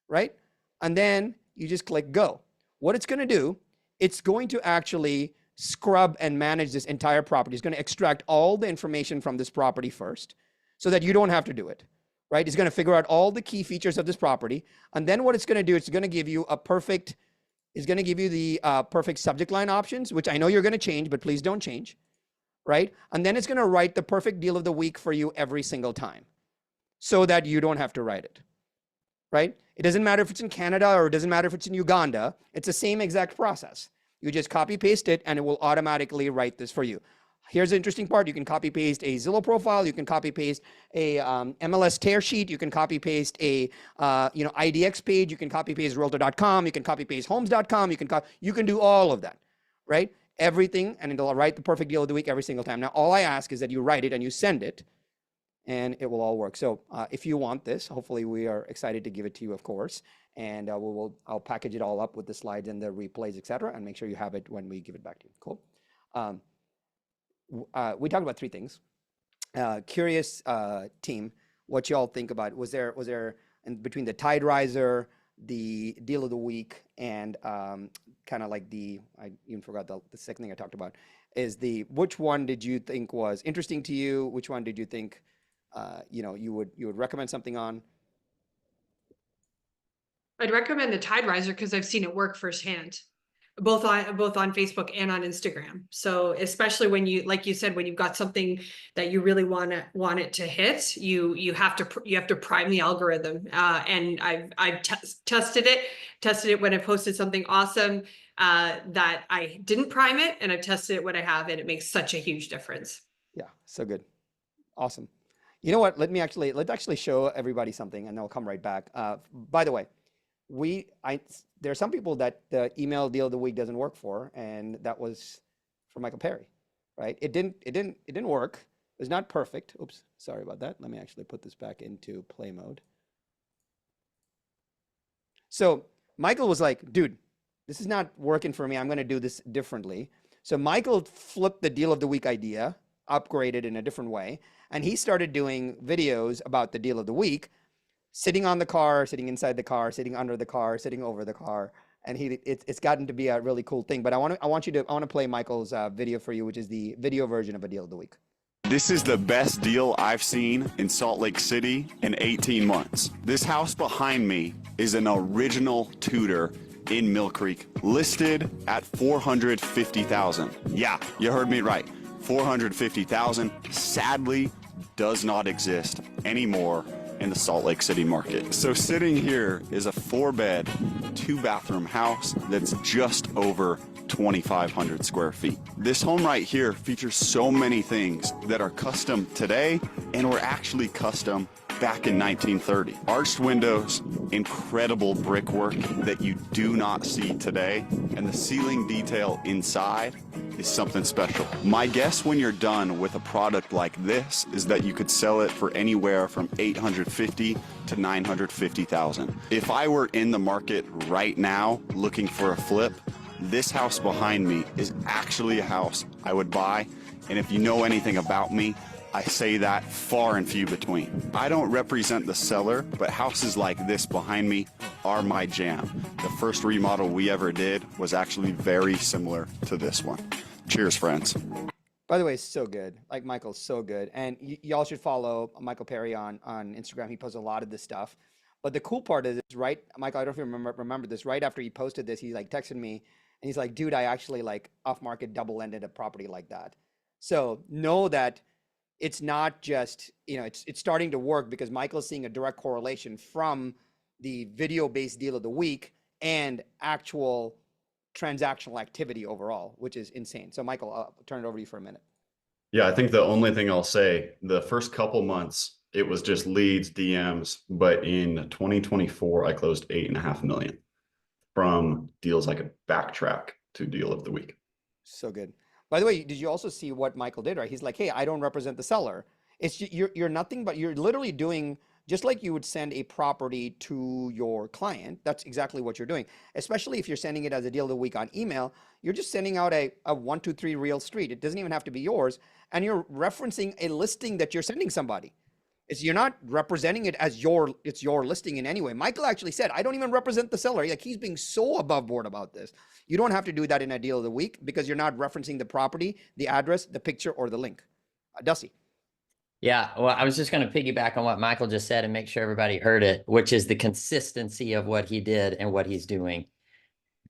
B: right? And then you just click go. What it's going to do, it's going to actually scrub and manage this entire property. It's going to extract all the information from this property first so that you don't have to do it, right? It's going to figure out all the key features of this property. And then what it's going to do, it's going to give you a perfect is going to give you the perfect subject line options, which I know you're going to change, but please don't change, right? And then it's going to write the perfect deal of the week for you every single time so that you don't have to write it, right? It doesn't matter if it's in Canada or it doesn't matter if it's in Uganda. It's the same exact process. You just copy paste it and it will automatically write this for you. Here's the interesting part. You can copy paste a Zillow profile. You can copy paste a MLS tear sheet. You can copy paste a IDX page. You can copy paste realtor.com. You can copy paste homes.com. You can do all of that, right? Everything, and it'll write the perfect deal of the week every single time. Now, all I ask is that you write it and you send it, and it will all work. So if you want this, hopefully we are excited to give it to you, of course. And I'll package it all up with the slides and the replays, etc., and make sure you have it when we give it back to you. Cool. We talked about three things. Curious team, what y'all think about? Was there in between the tide riser, the deal of the week, and kind of like I even forgot the second thing I talked about is which one did you think was interesting to you? Which one did you think you would recommend something on?
E: I'd recommend the tide riser because I've seen it work firsthand, both on Facebook and on Instagram. So especially when like you said, when you've got something that you really want it to hit, you have to prime the algorithm. And I've tested it when I posted something awesome that I didn't prime it, and I've tested it when I have, and it makes such a huge difference.
B: Yeah, so good, awesome. You know what? Let's actually show everybody something, and then we'll come right back. By the way, there are some people that the email deal of the week doesn't work for, and that was for Michael Perry, right? It didn't work. It was not perfect. Oops, sorry about that. Let me actually put this back into play mode. So Michael was like, dude, this is not working for me. I'm going to do this differently. So Michael flipped the deal of the week idea, upgraded in a different way, and he started doing videos about the deal of the week, sitting on the car, sitting inside the car, sitting under the car, sitting over the car, and it's gotten to be a really cool thing. But I want to play Michael's video for you, which is the video version of a deal of the week.
H: This is the best deal I've seen in Salt Lake City in 18 months. This house behind me is an original Tudor in Mill Creek, listed at $450,000. Yeah, you heard me right. $450,000 sadly does not exist anymore in the Salt Lake City market. So sitting here is a 4-bed, 2-bathroom house that's just over 2,500 square feet. This home right here features so many things that are custom today and were actually custom back in 1930. Arched windows, incredible brickwork that you do not see today, and the ceiling detail inside is something special. My guess when you're done with a product like this is that you could sell it for anywhere from $850,000 to $950,000. If I were in the market right now looking for a flip, this house behind me is actually a house I would buy, and if you know anything about me, I say that far and few between. I don't represent the seller, but houses like this behind me are my jam. The first remodel we ever did was actually very similar to this one. Cheers, friends.
B: By the way, so good. Like, Michael's so good. And y'all should follow Michael Perry on Instagram. He posts a lot of this stuff. But the cool part is, right, Michael, I don't know if you remember this, right after he posted this, he like texted me and he's like, dude, I actually like off-market double-ended a property like that. So know that it's not just, it's starting to work because Michael's seeing a direct correlation from the video-based deal of the week and actual transactional activity overall, which is insane. So Michael, I'll turn it over to you for a minute.
G: Yeah, I think the only thing I'll say, the first couple months, it was just leads, DMs, but in 2024, I closed 8.5 million from deals I could backtrack to deal of the week.
B: So good. By the way, did you also see what Michael did, right? He's like, hey, I don't represent the seller. It's you're nothing, but you're literally doing just like you would send a property to your client. That's exactly what you're doing. Especially if you're sending it as a deal of the week on email, you're just sending out a 123 real street. It doesn't even have to be yours. And you're referencing a listing that you're sending somebody. You're not representing it as it's your listing in any way. Michael actually said, I don't even represent the seller. Like, he's being so above board about this. You don't have to do that in a deal of the week because you're not referencing the property, the address, the picture, or the link. Dusty.
C: Yeah, well, I was just going to piggyback on what Michael just said and make sure everybody heard it, which is the consistency of what he did and what he's doing.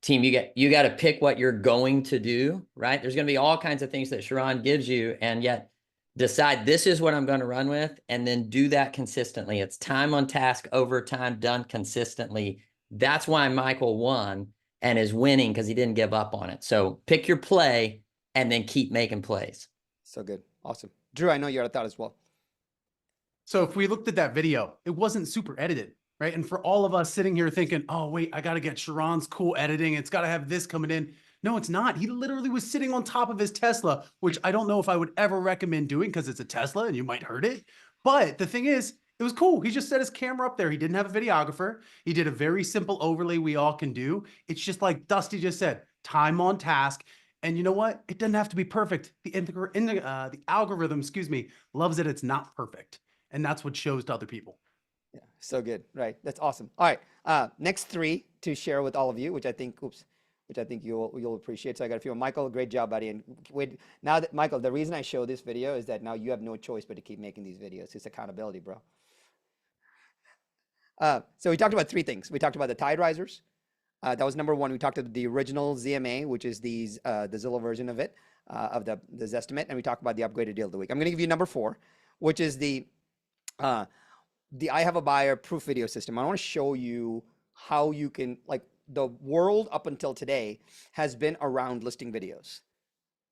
C: team, you got to pick what you're going to do, right? There's going to be all kinds of things that Sharon gives you, and yet decide this is what I'm going to run with, and then do that consistently. It's time on task over time, done consistently. That's why Michael won and is winning, because he didn't give up on it. So pick your play and then keep making plays.
B: So good. Awesome. Drew, I know you had a thought as well.
A: So if we looked at that video, it wasn't super edited, right? And for all of us sitting here thinking, oh, wait, I got to get Sharon's cool editing. It's got to have this coming in. No, it's not. He literally was sitting on top of his Tesla, which I don't know if I would ever recommend doing because it's a Tesla and you might hurt it. But the thing is, it was cool. He just set his camera up there. He didn't have a videographer. He did a very simple overlay we all can do. It's just like Dusty just said, time on task. And you know what? It doesn't have to be perfect. The algorithm, excuse me, loves that it's not perfect. And that's what shows to other people.
B: Yeah, so good. Right. That's awesome. All right. Next three to share with all of you, which I think, you'll appreciate. So I got a few. Michael, great job, buddy. And wait, now that Michael, the reason I show this video is that now you have no choice but to keep making these videos. It's accountability, bro. So we talked about three things. We talked about the tide risers. That was number one. We talked about the original ZMA, which is the Zillow version of it, of the Zestimate, and we talked about the upgraded deal of the week. I'm going to give you number 4, which is the I Have a Buyer proof video system. I want to show you how you can, like, the world up until today has been around listing videos.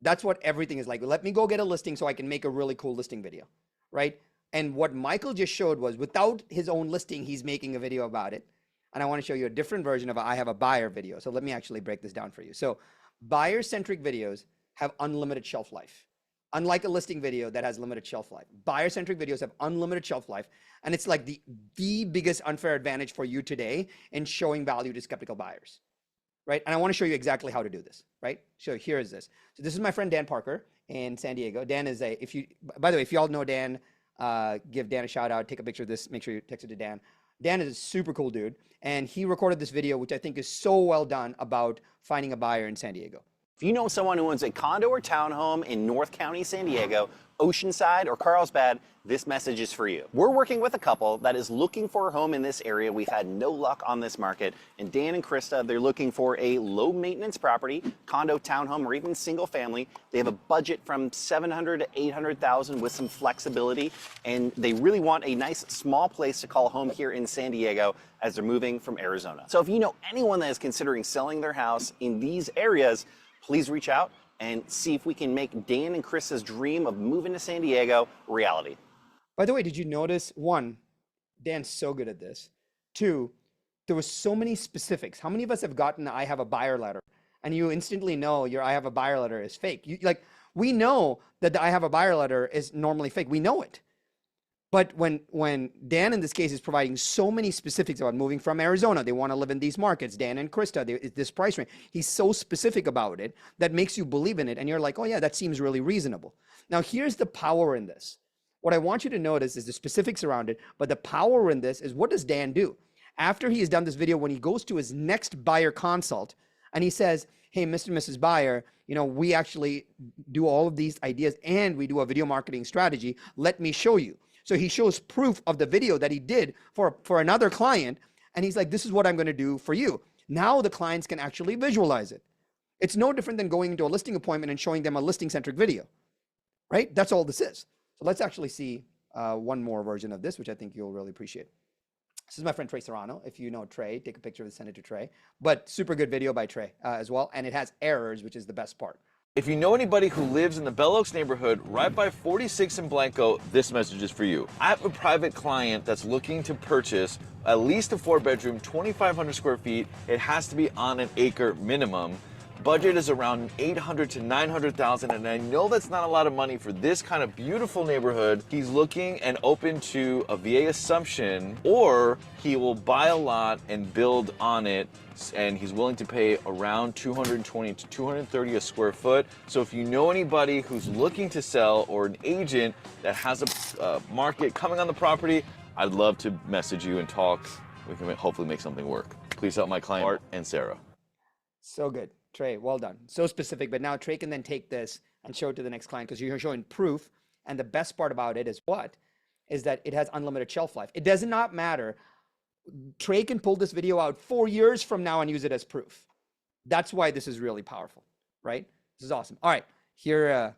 B: That's what everything is like. Let me go get a listing so I can make a really cool listing video, right? And what Michael just showed was without his own listing, he's making a video about it. And I want to show you a different version of a I Have a Buyer video. So let me actually break this down for you. So buyer-centric videos have unlimited shelf life. Unlike a listing video that has limited shelf life, buyer-centric videos have unlimited shelf life. And it's like the biggest unfair advantage for you today in showing value to skeptical buyers, right? And I want to show you exactly how to do this, right? So here is this. So this is my friend Dan Parker in San Diego. Dan is by the way, if you all know Dan, give Dan a shout out, take a picture of this, make sure you text it to Dan. Dan is a super cool dude. And he recorded this video, which I think is so well done, about finding a buyer in San Diego.
I: If you know someone who owns a condo or townhome in North County, San Diego, Oceanside, or Carlsbad, this message is for you. We're working with a couple that is looking for a home in this area. We've had no luck on this market. And Dan and Krista, they're looking for a low maintenance property, condo, townhome, or even single family. They have a budget from $700,000 to $800,000 with some flexibility. And they really want a nice small place to call home here in San Diego as they're moving from Arizona. So if you know anyone that is considering selling their house in these areas, please reach out and see if we can make Dan and Krista's dream of moving to San Diego reality.
B: By the way, did you notice, 1, Dan's so good at this. 2, there was so many specifics. How many of us have gotten I Have a Buyer letter and you instantly know your I Have a Buyer letter is fake? We know that the I Have a Buyer letter is normally fake. We know it. But when Dan in this case is providing so many specifics about moving from Arizona, they want to live in these markets, Dan and Krista, this price range, he's so specific about it that makes you believe in it. And you're like, oh yeah, that seems really reasonable. Now here's the power in this. What I want you to notice is the specifics around it, but the power in this is, what does Dan do? After he has done this video, when he goes to his next buyer consult and he says, hey, Mr. and Mrs. Buyer, we actually do all of these ideas and we do a video marketing strategy. Let me show you. So he shows proof of the video that he did for another client. And he's like, this is what I'm going to do for you. Now the clients can actually visualize it. It's no different than going into a listing appointment and showing them a listing centric video, right? That's all this is. So let's actually see one more version of this, which I think you'll really appreciate. This is my friend Trey Serrano. If you know Trey, take a picture of it, send it to Trey. But super good video by Trey as well. And it has errors, which is the best part.
J: If you know anybody who lives in the Bell Oaks neighborhood right by 46 in Blanco, this message is for you. I have a private client that's looking to purchase at least a 4-bedroom, 2,500 square feet. It has to be on an acre minimum. Budget is around $800,000 to $900,000, and I know that's not a lot of money for this kind of beautiful neighborhood. He's looking and open to a VA assumption, or he will buy a lot and build on it, and he's willing to pay around $220 to $230 a square foot. So if you know anybody who's looking to sell, or an agent that has a market coming on the property, I'd love to message you and talk. We can hopefully make something work. Please help my client, Art and Sarah.
B: So good. Trey, well done. So specific, but now Trey can then take this and show it to the next client because you're showing proof. And the best part about it is that it has unlimited shelf life. It does not matter. Trey can pull this video out 4 years from now and use it as proof. That's why this is really powerful, right? This is awesome. All right, here,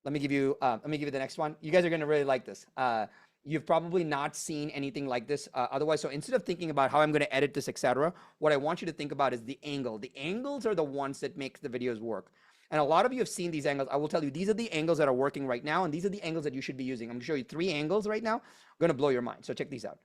B: let me give you the next one. You guys are gonna really like this. You've probably not seen anything like this otherwise. So instead of thinking about how I'm gonna edit this, etc., what I want you to think about is the angle. The angles are the ones that make the videos work. And a lot of you have seen these angles. I will tell you, these are the angles that are working right now, and these are the angles that you should be using. I'm gonna show you 3 angles right now. I'm gonna blow your mind. So check these out.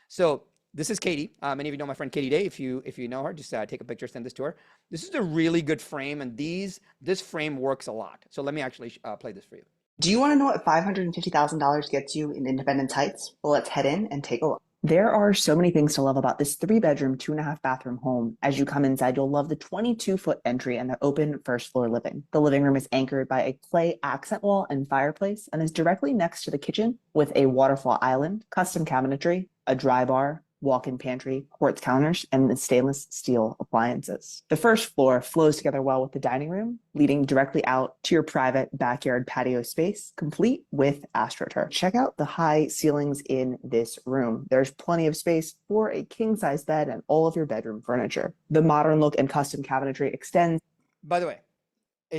B: So this is Katie. Many of you know my friend Katie Day. If you know her, just take a picture, send this to her. This is a really good frame, and this frame works a lot. So let me actually play this for you.
K: Do you want to know what $550,000 gets you in Independence Heights? Well, let's head in and take a look. There are so many things to love about this 3-bedroom, 2.5 bathroom home. As you come inside, you'll love the 22-foot entry and the open first floor living. The living room is anchored by a clay accent wall and fireplace and is directly next to the kitchen with a waterfall island, custom cabinetry, a dry bar, walk-in pantry, quartz counters, and the stainless steel appliances. The first floor flows together well with the dining room, leading directly out to your private backyard patio space, complete with AstroTurf. Check out the high ceilings in this room. There's plenty of space for a king-size bed and all of your bedroom furniture. The modern look and custom cabinetry extends.
B: By the way,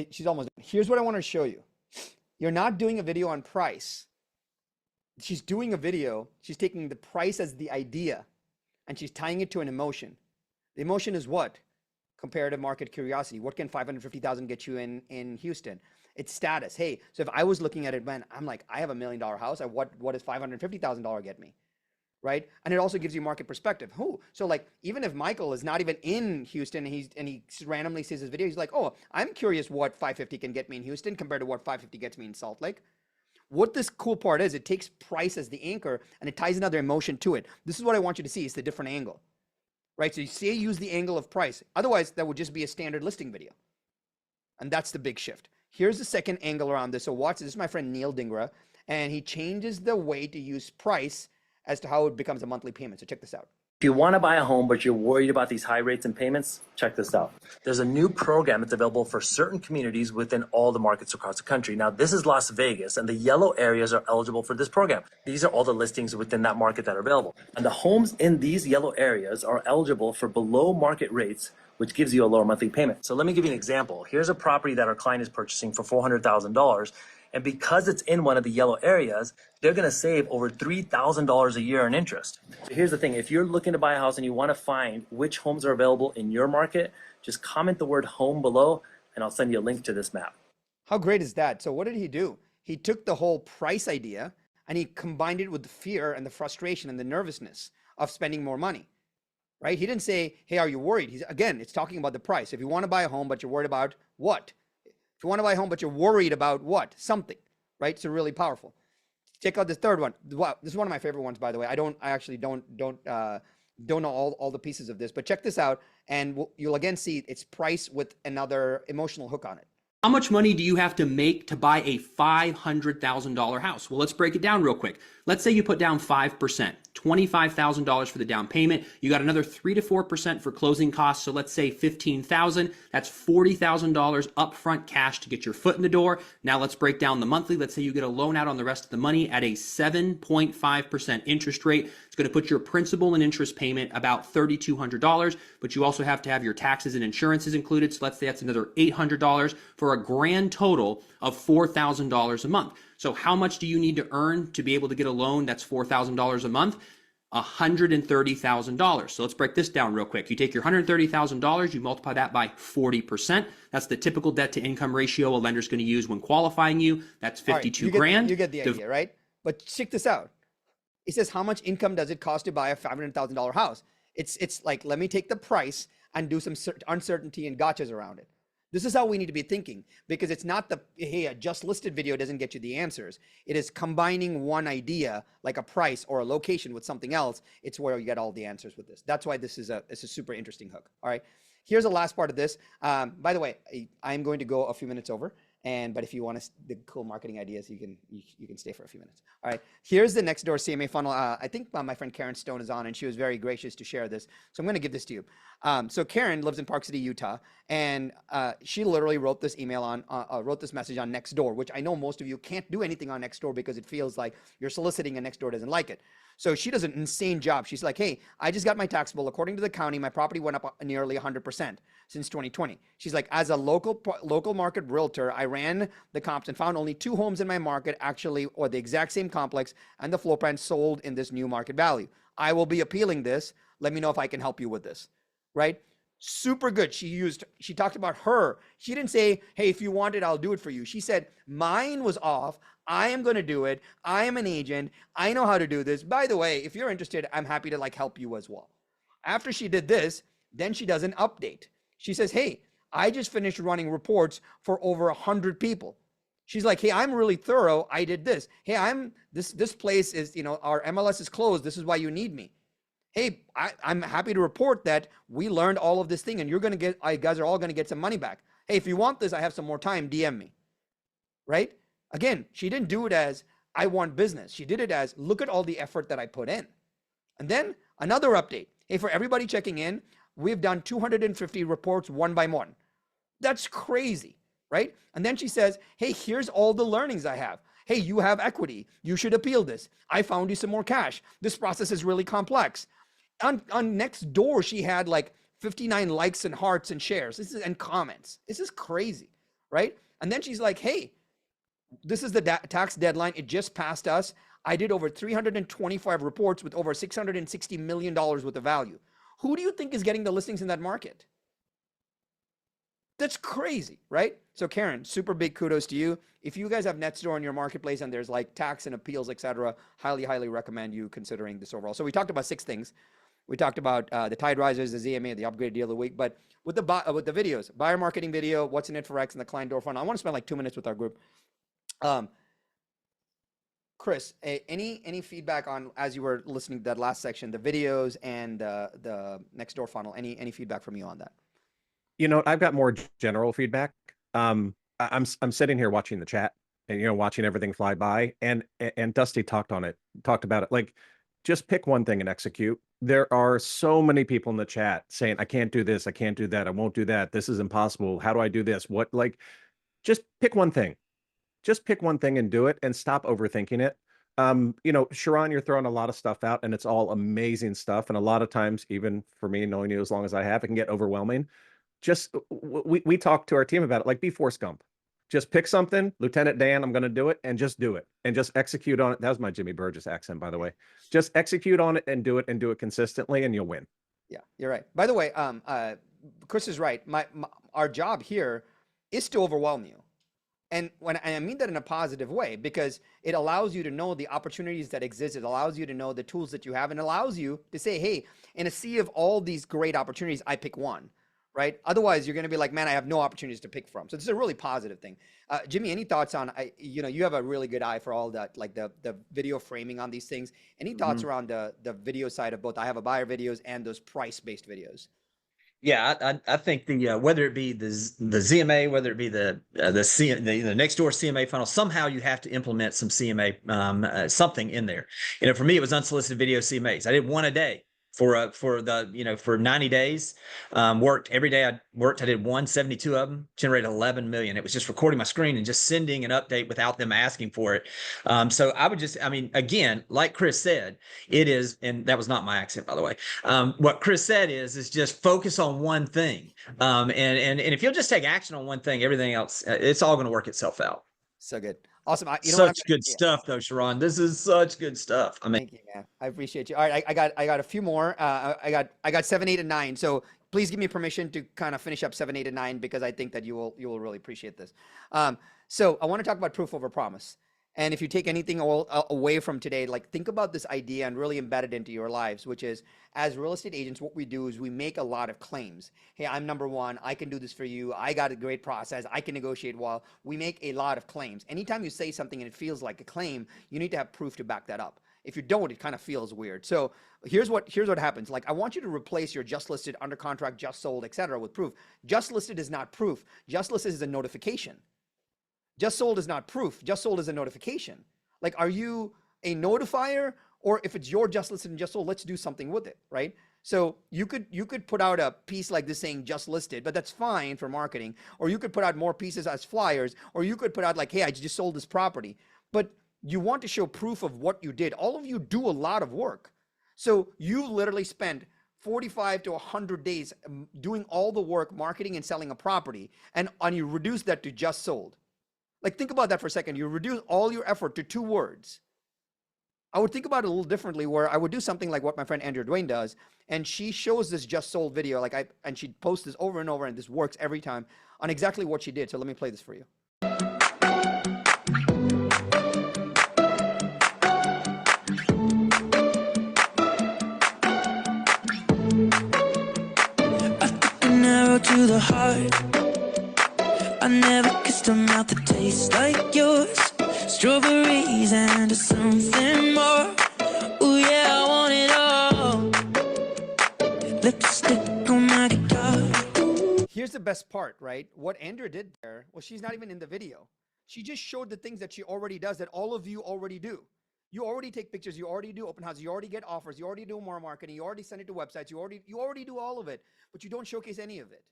B: she's almost done. Here's what I want to show you. You're not doing a video on price. She's doing a video. She's taking the price as the idea, and she's tying it to an emotion. The emotion is what? Comparative market curiosity. What can 550,000 get you in Houston? It's status. Hey, so if I was looking at it, man, I'm like, I have $1 million house. What does $550,000 get me? Right? And it also gives you market perspective. So like, even if Michael is not even in Houston and he randomly sees his video, he's like, oh, I'm curious what 550 can get me in Houston compared to what 550 gets me in Salt Lake. What this cool part is, it takes price as the anchor and it ties another emotion to it. This is what I want you to see, is the different angle, right? So you say use the angle of price. Otherwise, that would just be a standard listing video. And that's the big shift. Here's the second angle around this. So watch, this is my friend Neil Dingra, and he changes the way to use price as to how it becomes a monthly payment. So check this out.
L: If you want to buy a home, but you're worried about these high rates and payments, check this out. There's a new program that's available for certain communities within all the markets across the country. Now, this is Las Vegas, and the yellow areas are eligible for this program. These are all the listings within that market that are available. And the homes in these yellow areas are eligible for below market rates, which gives you a lower monthly payment. So let me give you an example. Here's a property that our client is purchasing for $400,000. And because it's in one of the yellow areas, they're going to save over $3,000 a year in interest. So here's the thing. If you're looking to buy a house and you want to find which homes are available in your market, just comment the word home below and I'll send you a link to this map.
B: How great is that? So what did he do? He took the whole price idea and he combined it with the fear and the frustration and the nervousness of spending more money, right? He didn't say, hey, are you worried? Again, it's talking about the price. If you want to buy a home, but you're worried about what? If you want to buy a home, but you're worried about what? Something, right? So really powerful. Check out this third one. Wow, this is one of my favorite ones, by the way. I actually don't know all the pieces of this, but check this out, and you'll again see it's price with another emotional hook on it.
M: How much money do you have to make to buy a $500,000 house? Well, let's break it down real quick. Let's say you put down 5%, $25,000 for the down payment. You got another 3 to 4% for closing costs. So let's say $15,000. That's $40,000 upfront cash to get your foot in the door. Now let's break down the monthly. Let's say you get a loan out on the rest of the money at a 7.5% interest rate. It's going to put your principal and interest payment about $3,200, but you also have to have your taxes and insurances included. So let's say that's another $800 for a grand total of $4,000 a month. So how much do you need to earn to be able to get a loan that's $4,000 a month? $130,000. So let's break this down real quick. You take your $130,000, you multiply that by 40%. That's the typical debt to income ratio a lender's going to use when qualifying you. That's 52 grand.
B: You get the idea, right? But check this out. It says, how much income does it cost to buy a $500,000 house? It's like, let me take the price and do some uncertainty and gotchas around it. This is how we need to be thinking, because it's not the, hey, a just listed video doesn't get you the answers. It is combining one idea, like a price or a location, with something else. It's where you get all the answers with this. That's why this is a super interesting hook. All right. Here's the last part of this. By the way, I'm going to go a few minutes over. But if you want the cool marketing ideas, you can stay for a few minutes. All right. Here's the Nextdoor CMA funnel. I think my friend Karen Stone is on, and she was very gracious to share this. So I'm going to give this to you. So Karen lives in Park City, Utah, and she literally wrote this message on Nextdoor, which I know most of you can't do anything on Nextdoor because it feels like you're soliciting and Nextdoor doesn't like it. So she does an insane job. She's like, hey, I just got my tax bill. According to the county, my property went up nearly 100% since 2020. She's like, as a local market realtor, I ran the comps and found only 2 homes in my market actually, or the exact same complex, and the floor plan sold in this new market value. I will be appealing this. Let me know if I can help you with this, right? Super good. She talked about her. She didn't say, hey, if you want it, I'll do it for you. She said, mine was off. I am going to do it. I am an agent. I know how to do this. By the way, if you're interested, I'm happy to like help you as well. After she did this, then she does an update. She says, hey, I just finished running reports for over 100 people. She's like, hey, I'm really thorough. I did this. Hey, this place is, our MLS is closed. This is why you need me. Hey, I'm happy to report that we learned all of this thing and you guys are all going to get some money back. Hey, if you want this, I have some more time, DM me, right? Again, she didn't do it as I want business. She did it as look at all the effort that I put in. And then another update. Hey, for everybody checking in, we've done 250 reports one by one. That's crazy, right? And then she says, hey, here's all the learnings I have. Hey, you have equity. You should appeal this. I found you some more cash. This process is really complex. On Nextdoor, she had like 59 likes and hearts and shares. And comments. This is crazy, right? And then she's like, hey, this is the tax deadline. It just passed us. I did over 325 reports with over $660 million worth of value. Who do you think is getting the listings in that market? That's crazy, right? So Karen, super big kudos to you. If you guys have Nextdoor in your marketplace and there's like tax and appeals, etc., highly, highly recommend you considering this overall. So we talked about 6 things. We talked about the Tide Risers, the ZMA, the upgrade deal of the week. But with the videos, buyer marketing video, what's in it for X, and the client door funnel, I want to spend like 2 minutes with our group. Chris, any feedback on, as you were listening to that last section, the videos and the Nextdoor funnel? Any feedback from you on that?
D: I've got more general feedback. I'm sitting here watching the chat and watching everything fly by, and Dusty talked about it. Like, just pick one thing and execute. There are so many people in the chat saying, I can't do this, I can't do that, I won't do that, this is impossible, how do I do this? Just pick one thing. Just pick one thing and do it, and stop overthinking it. Sharon, you're throwing a lot of stuff out and it's all amazing stuff. And a lot of times, even for me, knowing you as long as I have, it can get overwhelming. Just, we talk to our team about it, like, be Forrest Gump. Just pick something, Lieutenant Dan, I'm going to do it, and just do it and just execute on it. That was my Jimmy Burgess accent, by the way. Just execute on it and do it consistently, and you'll win.
B: Yeah, you're right. By the way, Chris is right. Our job here is to overwhelm you. And I mean that in a positive way, because it allows you to know the opportunities that exist. It allows you to know the tools that you have, and allows you to say, hey, in a sea of all these great opportunities, I pick one, right? Otherwise, you're going to be like, man, I have no opportunities to pick from. So this is a really positive thing. Jimmy, any thoughts on, you have a really good eye for all that, like the video framing on these things. Any thoughts around the video side of both? I have a buyer videos and those price-based videos.
F: Yeah, I think whether it be the ZMA, whether it be the Nextdoor CMA funnel, somehow you have to implement some CMA something in there. For me, it was unsolicited video CMAs. I did one a day for 90 days. Worked every day. I did 172 of them, generated 11 million. It was just recording my screen and just sending an update without them asking for it. So I would again, like Chris said, it is, and that was not my accent, by the way. What Chris said is just focus on one thing. And if you'll just take action on one thing, everything else, it's all going to work itself out.
B: So good. Awesome.
F: Such good stuff, though, Sharon. This is such good stuff.
B: Thank you, man. I appreciate you. All right, I got a few more. I got 7, 8, and 9. So please give me permission to kind of finish up 7, 8, and 9, because I think that you will really appreciate this. So I want to talk about proof over promise. And if you take anything away from today, like, think about this idea and really embed it into your lives, which is, as real estate agents, what we do is we make a lot of claims. Hey, I'm number one. I can do this for you. I got a great process. I can negotiate well. We make a lot of claims. Anytime you say something and it feels like a claim, you need to have proof to back that up. If you don't, it kind of feels weird. So here's what happens. Like, I want you to replace your just listed, under contract, just sold, etc. with proof. Just listed is not proof. Just listed is a notification. Just sold is not proof. Just sold is a notification. Like, are you a notifier? Or if it's your just listed and just sold, let's do something with it, right? So you could put out a piece like this saying just listed, but that's fine for marketing. Or you could put out more pieces as flyers, or you could put out like, hey, I just sold this property. But You want to show proof of what you did. All of you do a lot of work. So you literally spend 45 to 100 days doing all the work, marketing and selling a property, and you reduce that to just sold. Like, think about that for a second. You reduce all your effort to 2 words. I would think about it a little differently, where I would do something like what my friend Andrea Dwayne does, and she shows this just sold video, and she posts this over and over, and this works every time on exactly what she did. So let me play this for you.
N: To the heart, I never kissed a mouth that tastes like yours. Strawberries and something more. Oh yeah, I want it all. Lipstick on my guitar.
B: Here's the best part, right? What Andrea did there, well, she's not even in the video. She just showed the things that she already does that all of you already do. You already take pictures, you already do open houses, you already get offers, you already do more marketing, you already send it to websites, you already do all of it, but you don't showcase any of it.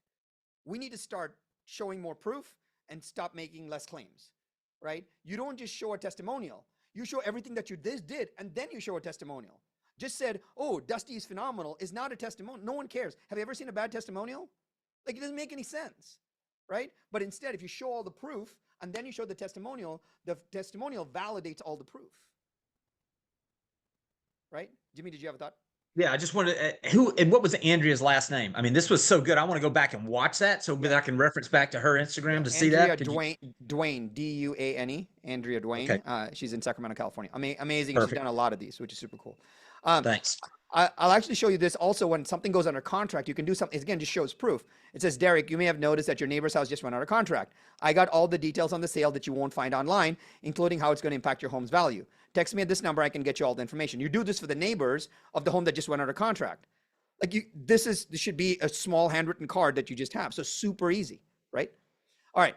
B: We need to start showing more proof and stop making less claims, right? You don't just show a testimonial. You show everything that you did, and then you show a testimonial. Just said, oh, Dusty is phenomenal is not a testimonial. No one cares. Have you ever seen a bad testimonial? Like, it doesn't make any sense, right? But instead, if you show all the proof and then you show the testimonial validates all the proof, right? Jimmy, did you have a thought?
F: Yeah, I just wanted who and what was Andrea's last name? I mean, this was so good. I want to go back and watch that so that I can reference back to her Instagram to see that.
B: Dwayne, D-U-A-N-E, Andrea Dwayne.
F: Okay.
B: She's in Sacramento, California. Amazing.
F: Perfect.
B: She's done a lot of these, which is super cool.
F: Thanks.
B: I'll actually show you this also. When something goes under contract, you can do something. Again, just shows proof. It says, Derek, you may have noticed that your neighbor's house just went out of contract. I got all the details on the sale that you won't find online, including how it's going to impact your home's value. Text me at this number. I can get you all the information. You do this for the neighbors of the home that just went under contract. Like, this should be a small handwritten card that you just have. So super easy, right? All right.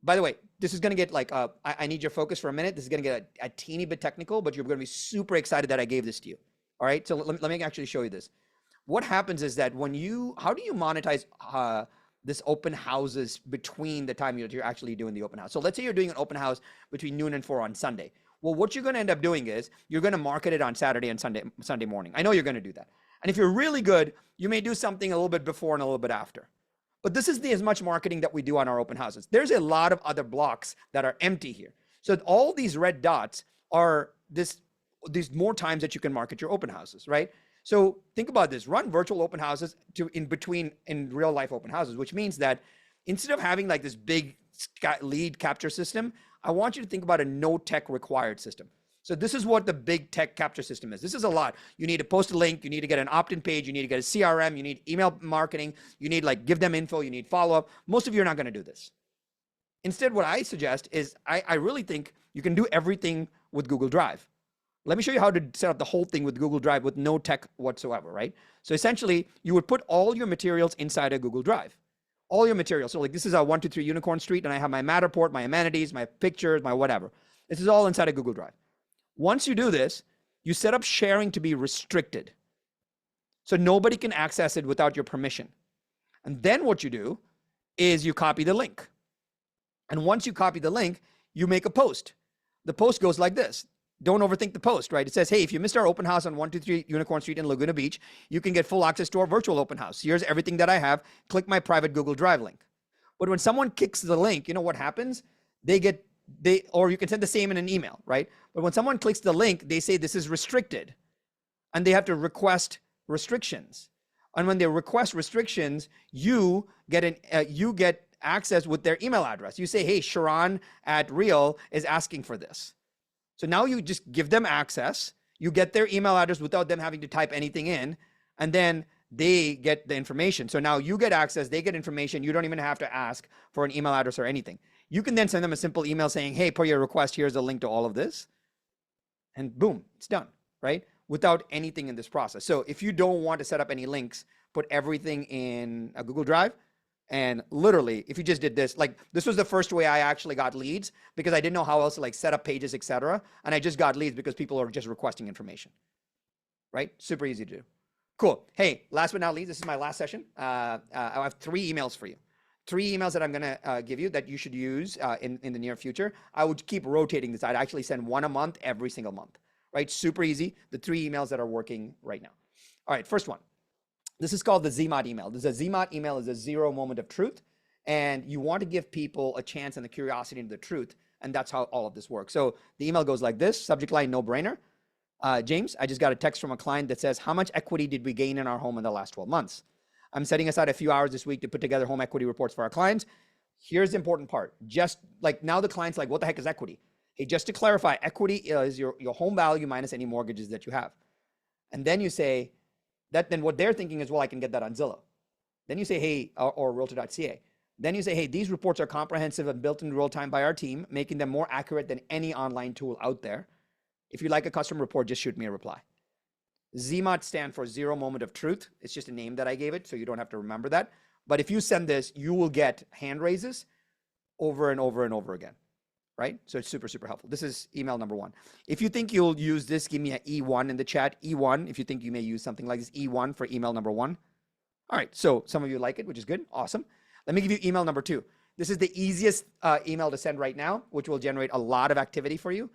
B: By the way, this is going to get like, I need your focus for a minute. This is going to get a teeny bit technical, but you're going to be super excited that I gave this to you. All right. So let me actually show you this. What happens is that how do you monetize this open houses between the time you're actually doing the open house? So let's say you're doing an open house between noon and 4 on Sunday. Well, what you're going to end up doing is you're going to market it on Saturday and Sunday morning. I know you're going to do that. And if you're really good, you may do something a little bit before and a little bit after. But this is as much marketing that we do on our open houses. There's a lot of other blocks that are empty here. So all these red dots are these more times that you can market your open houses, right? So think about this. Run virtual open houses in real life open houses, which means that instead of having like this big lead capture system, I want you to think about a no tech required system. So this is what the big tech capture system is. This is a lot. You need to post a link. You need to get an opt-in page. You need to get a CRM. You need email marketing. You need give them info. You need follow-up. Most of you are not going to do this. Instead, what I suggest is I really think you can do everything with Google Drive. Let me show you how to set up the whole thing with Google Drive with no tech whatsoever, right? So essentially, you would put all your materials inside a Google Drive. All your materials. So this is a 123 Unicorn Street, and I have my Matterport, my amenities, my pictures, my whatever. This is all inside a Google Drive. Once you do this, you set up sharing to be restricted. So nobody can access it without your permission. And then what you do is you copy the link. And once you copy the link, you make a post. The post goes like this. Don't overthink the post, right? It says, hey, if you missed our open house on 123 Unicorn Street in Laguna Beach, you can get full access to our virtual open house. Here's everything that I have. Click my private Google Drive link. But when someone clicks the link, you know what happens? Or you can send the same in an email, right? But when someone clicks the link, they say this is restricted. And they have to request restrictions. And when they request restrictions, you get access with their email address. You say, hey, Sharon at Real is asking for this. So now you just give them access. You get their email address without them having to type anything in, and then they get the information. So now you get access, they get information. You don't even have to ask for an email address or anything. You can then send them a simple email saying, hey, per your request, here's a link to all of this. And boom, it's done, right? Without anything in this process. So if you don't want to set up any links, put everything in a Google Drive. And literally, if you just did this, this was the first way I actually got leads because I didn't know how else to set up pages, etc. And I just got leads because people are just requesting information, right? Super easy to do. Cool. Hey, last but not least, this is my last session. I have 3 emails for you. 3 emails that I'm going to give you that you should use in the near future. I would keep rotating this. I'd actually send one a month every single month, right? Super easy. The 3 emails that are working right now. All right, first one. This is called the ZMOT email. This is a ZMOT email is a 0 moment of truth. And you want to give people a chance and the curiosity into the truth. And that's how all of this works. So the email goes like this, subject line, no brainer. James, I just got a text from a client that says, how much equity did we gain in our home in the last 12 months? I'm setting aside a few hours this week to put together home equity reports for our clients. Here's the important part. Just like now the client's like, what the heck is equity? Hey, just to clarify, equity is your home value minus any mortgages that you have. And then you say that, then what they're thinking is, well, I can get that on Zillow. Then you say, hey, or realtor.ca. Then you say, hey, these reports are comprehensive and built in real time by our team, making them more accurate than any online tool out there. If you like a custom report, just shoot me a reply. ZMOT stands for 0 moment of truth. It's just a name that I gave it, so you don't have to remember that. But if you send this, you will get hand raises over and over and over again, right? So it's super, super helpful. This is email number 1. If you think you'll use this, give me an E1 in the chat. E1, if you think you may use something like this, E1 for email number 1. All right, so some of you like it, which is good. Awesome. Let me give you email number 2. This is the easiest email to send right now, which will generate a lot of activity for you.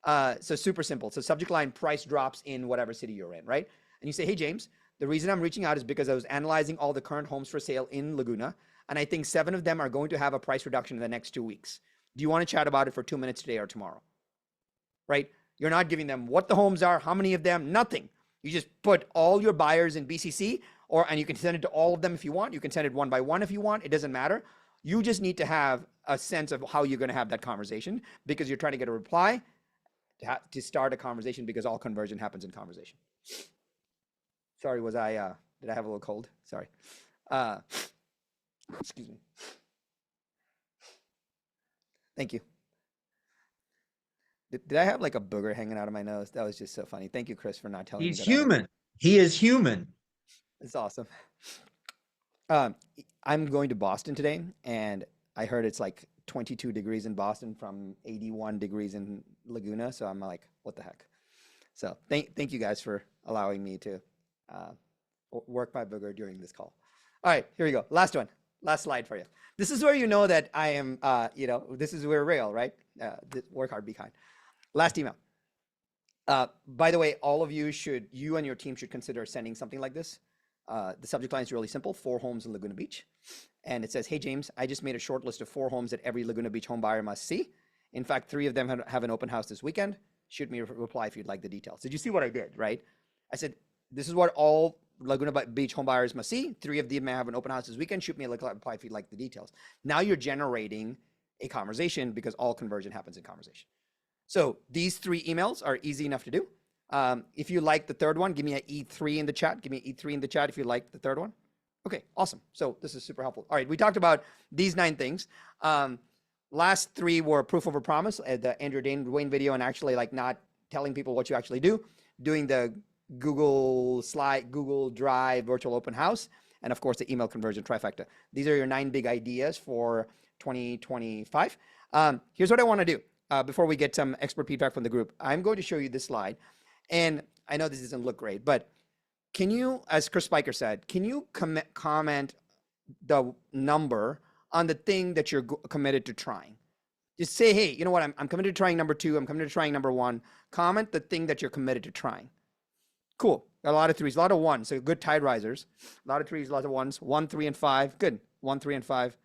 B: So super simple. So subject line, price drops in whatever city you're in, right? And you say, hey, James, the reason I'm reaching out is because I was analyzing all the current homes for sale in Laguna, and I think 7 of them are going to have a price reduction in the next 2 weeks. Do you want to chat about it for 2 minutes today or tomorrow? Right? You're not giving them what the homes are, how many of them, nothing. You just put all your buyers in BCC, and you can send it to all of them if you want. You can send it one by one if you want. It doesn't matter. You just need to have a sense of how you're going to have that conversation, because you're trying to get a reply to start a conversation, because all conversion happens in conversation. Sorry, did I have a little cold? Sorry. Excuse me. Thank you. Did I have like a booger hanging out of my nose? That was just so funny. Thank you, Chris, for not telling me.
F: He's human. He is human.
B: It's awesome. I'm going to Boston today, and I heard it's like 22 degrees in Boston from 81 degrees in Laguna. So I'm like, what the heck? So thank you guys for allowing me to work my booger during this call. All right, here we go. Last one. Last slide for you. This is where you know that I am, this is where real, right? Work hard, be kind. Last email. By the way, all of you and your team should consider sending something like this. The subject line is really simple: 4 homes in Laguna Beach. And it says, hey, James, I just made a short list of 4 homes that every Laguna Beach home buyer must see. In fact, 3 of them have an open house this weekend. Shoot me a reply if you'd like the details. Did you see what I did, right? I said, this is what all Laguna Beach home buyers must see. 3 of them may have an open house this weekend. Shoot me a reply if you'd like the details. Now you're generating a conversation, because all conversion happens in conversation. So these 3 emails are easy enough to do. If you like the third one, give me an E3 in the chat. Give me an E3 in the chat if you like the third one. Okay, awesome. So this is super helpful. All right, we talked about these 9 things. Last 3 were proof over promise, the Andrew Dwayne video, and actually like not telling people what you actually do, doing the Google Drive virtual open house, and of course the email conversion trifecta. These are your 9 big ideas for 2025. Here's what I want to do before we get some expert feedback from the group. I'm going to show you this slide, and I know this doesn't look great, but can you, as Chris Spiker said, can you comment the number on the thing that you're committed to trying? Just say, hey, you know what? I'm committed to trying number 2. I'm committed to trying number 1. Comment the thing that you're committed to trying. Cool. Got a lot of 3s, a lot of 1s. So good tide risers. A lot of 3s, a lot of 1s. 1, 3, and 5. Good. 1, 3, and 5.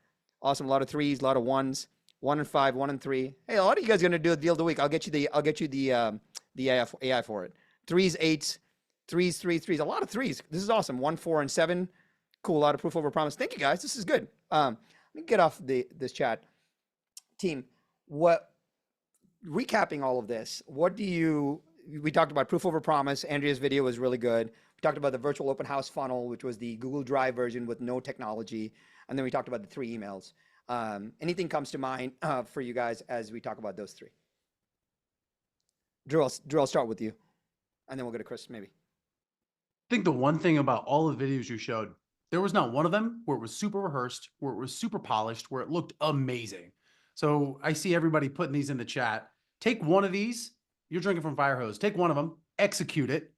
B: Awesome. A lot of 3s, a lot of 1s. 1 and 5, 1 and 3. Hey, a lot of you guys are gonna do a deal of the week. I'll get you the AI for it. 3s, 8s, 3s, 3s, 3s. A lot of 3s. This is awesome. 1, 4, and 7. Cool. A lot of proof over promise. Thank you guys. This is good. Let me get off this chat. Team, recapping all of this, we talked about proof over promise. Andrea's video was really good. We talked about the virtual open house funnel, which was the Google Drive version with no technology. And then we talked about the 3 emails. Anything comes to mind for you guys as we talk about those 3? Drew, I'll start with you, and then we'll go to Chris, maybe.
A: I think the one thing about all the videos you showed, there was not one of them where it was super rehearsed, where it was super polished, where it looked amazing. So I see everybody putting these in the chat. Take one of these. You're drinking from fire hose. Take one of them, execute it,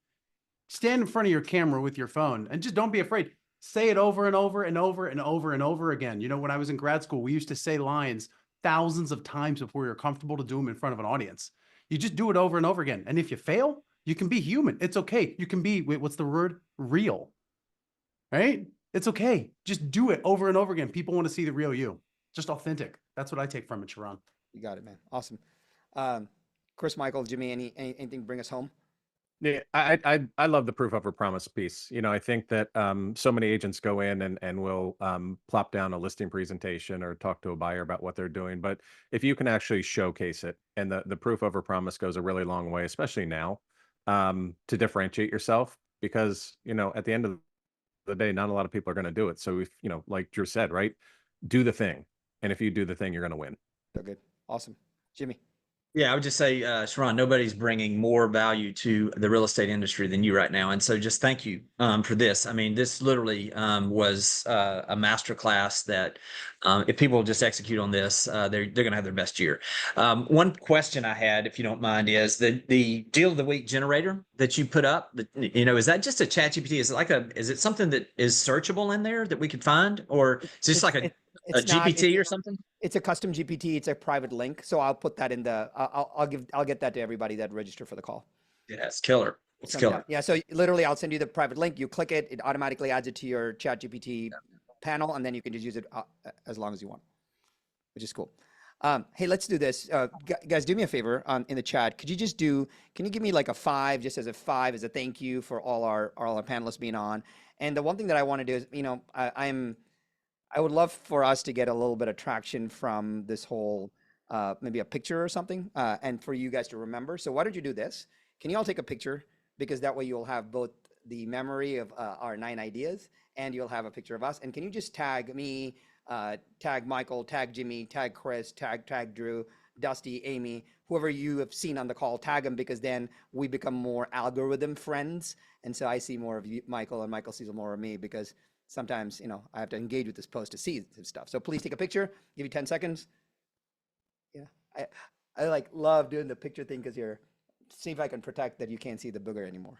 A: stand in front of your camera with your phone, and just don't be afraid. Say it over and over and over and over and over again. You know, when I was in grad school, we used to say lines thousands of times before you're comfortable to do them in front of an audience. You just do it over and over again. And if you fail, you can be human. It's okay. You can be, wait, what's the word? Real, right? It's okay. Just do it over and over again. People want to see the real you, just authentic. That's what I take from it, Sharon.
B: You got it, man. Awesome. Chris, Michael, Jimmy, anything bring us home?
D: Yeah, I love the proof over promise piece. You know, I think that so many agents go in and will plop down a listing presentation or talk to a buyer about what they're doing. But if you can actually showcase it, and the proof over promise goes a really long way, especially now, to differentiate yourself, because, you know, at the end of the day, not a lot of people are going to do it. So if, you know, like Drew said, right, do the thing. And if you do the thing, you're going to win.
B: So good. Awesome. Jimmy.
F: Yeah, I would just say, Sharon, nobody's bringing more value to the real estate industry than you right now. And so just thank you for this. I mean, this literally was a masterclass that if people just execute on this, they're going to have their best year. One question I had, if you don't mind, is the deal of the week generator that you put up, you know, is that just a chat GPT? Is it like is it something that is searchable in there that we could find? Or is this like a GPT or something?
B: It's a custom GPT. It's a private link. So I'll put that in the, I'll get that to everybody that register for the call.
F: Yeah, it's killer. It's killer.
B: Yeah. So literally I'll send you the private link. You click it, it automatically adds it to your chat GPT panel, and then you can just use it as long as you want, which is cool. Hey, let's do this. Guys, do me a favor in the chat. Could you just can you give me like a 5, just as a 5 as a thank you for all our panelists being on? And the one thing that I want to do is, you know, I would love for us to get a little bit of traction from this whole, maybe a picture or something, and for you guys to remember. So why don't you do this? Can you all take a picture? Because that way you'll have both the memory of our 9 ideas, and you'll have a picture of us. And can you just tag me, tag Michael, tag Jimmy, tag Chris, tag Drew, Dusty, Amy, whoever you have seen on the call, tag them, because then we become more algorithm friends. And so I see more of you, Michael, and Michael sees more of me, because sometimes, you know, I have to engage with this post to see his stuff. So please take a picture, give you 10 seconds. Yeah, I like love doing the picture thing, because see if I can protect that you can't see the booger anymore.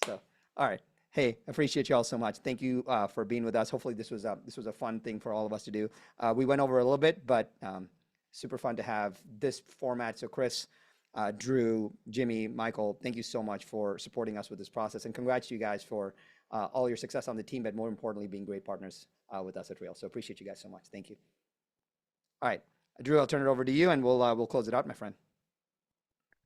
B: So, all right. Hey, appreciate you all so much. Thank you for being with us. Hopefully this was a fun thing for all of us to do. We went over a little bit, but super fun to have this format. So Chris, Drew, Jimmy, Michael, thank you so much for supporting us with this process, and congrats to you guys for all your success on the team, but more importantly, being great partners with us at Real. So appreciate you guys so much. Thank you. All right, Drew, I'll turn it over to you, and we'll close it out, my friend.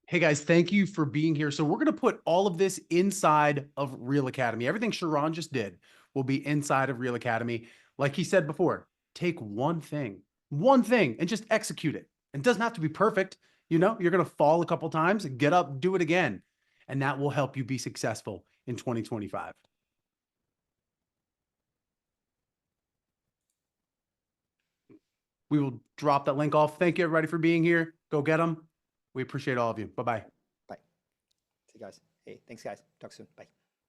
A: Hey guys, thank you for being here. So we're going to put all of this inside of Real Academy. Everything Sharon just did will be inside of Real Academy. Like he said before, take one thing, and just execute it. It doesn't have to be perfect. You know, you're going to fall a couple times, get up, do it again. And that will help you be successful in 2025. We will drop that link off. Thank you, everybody, for being here. Go get them. We appreciate all of you. Bye-bye.
B: Bye. See you guys. Hey, thanks, guys. Talk soon. Bye.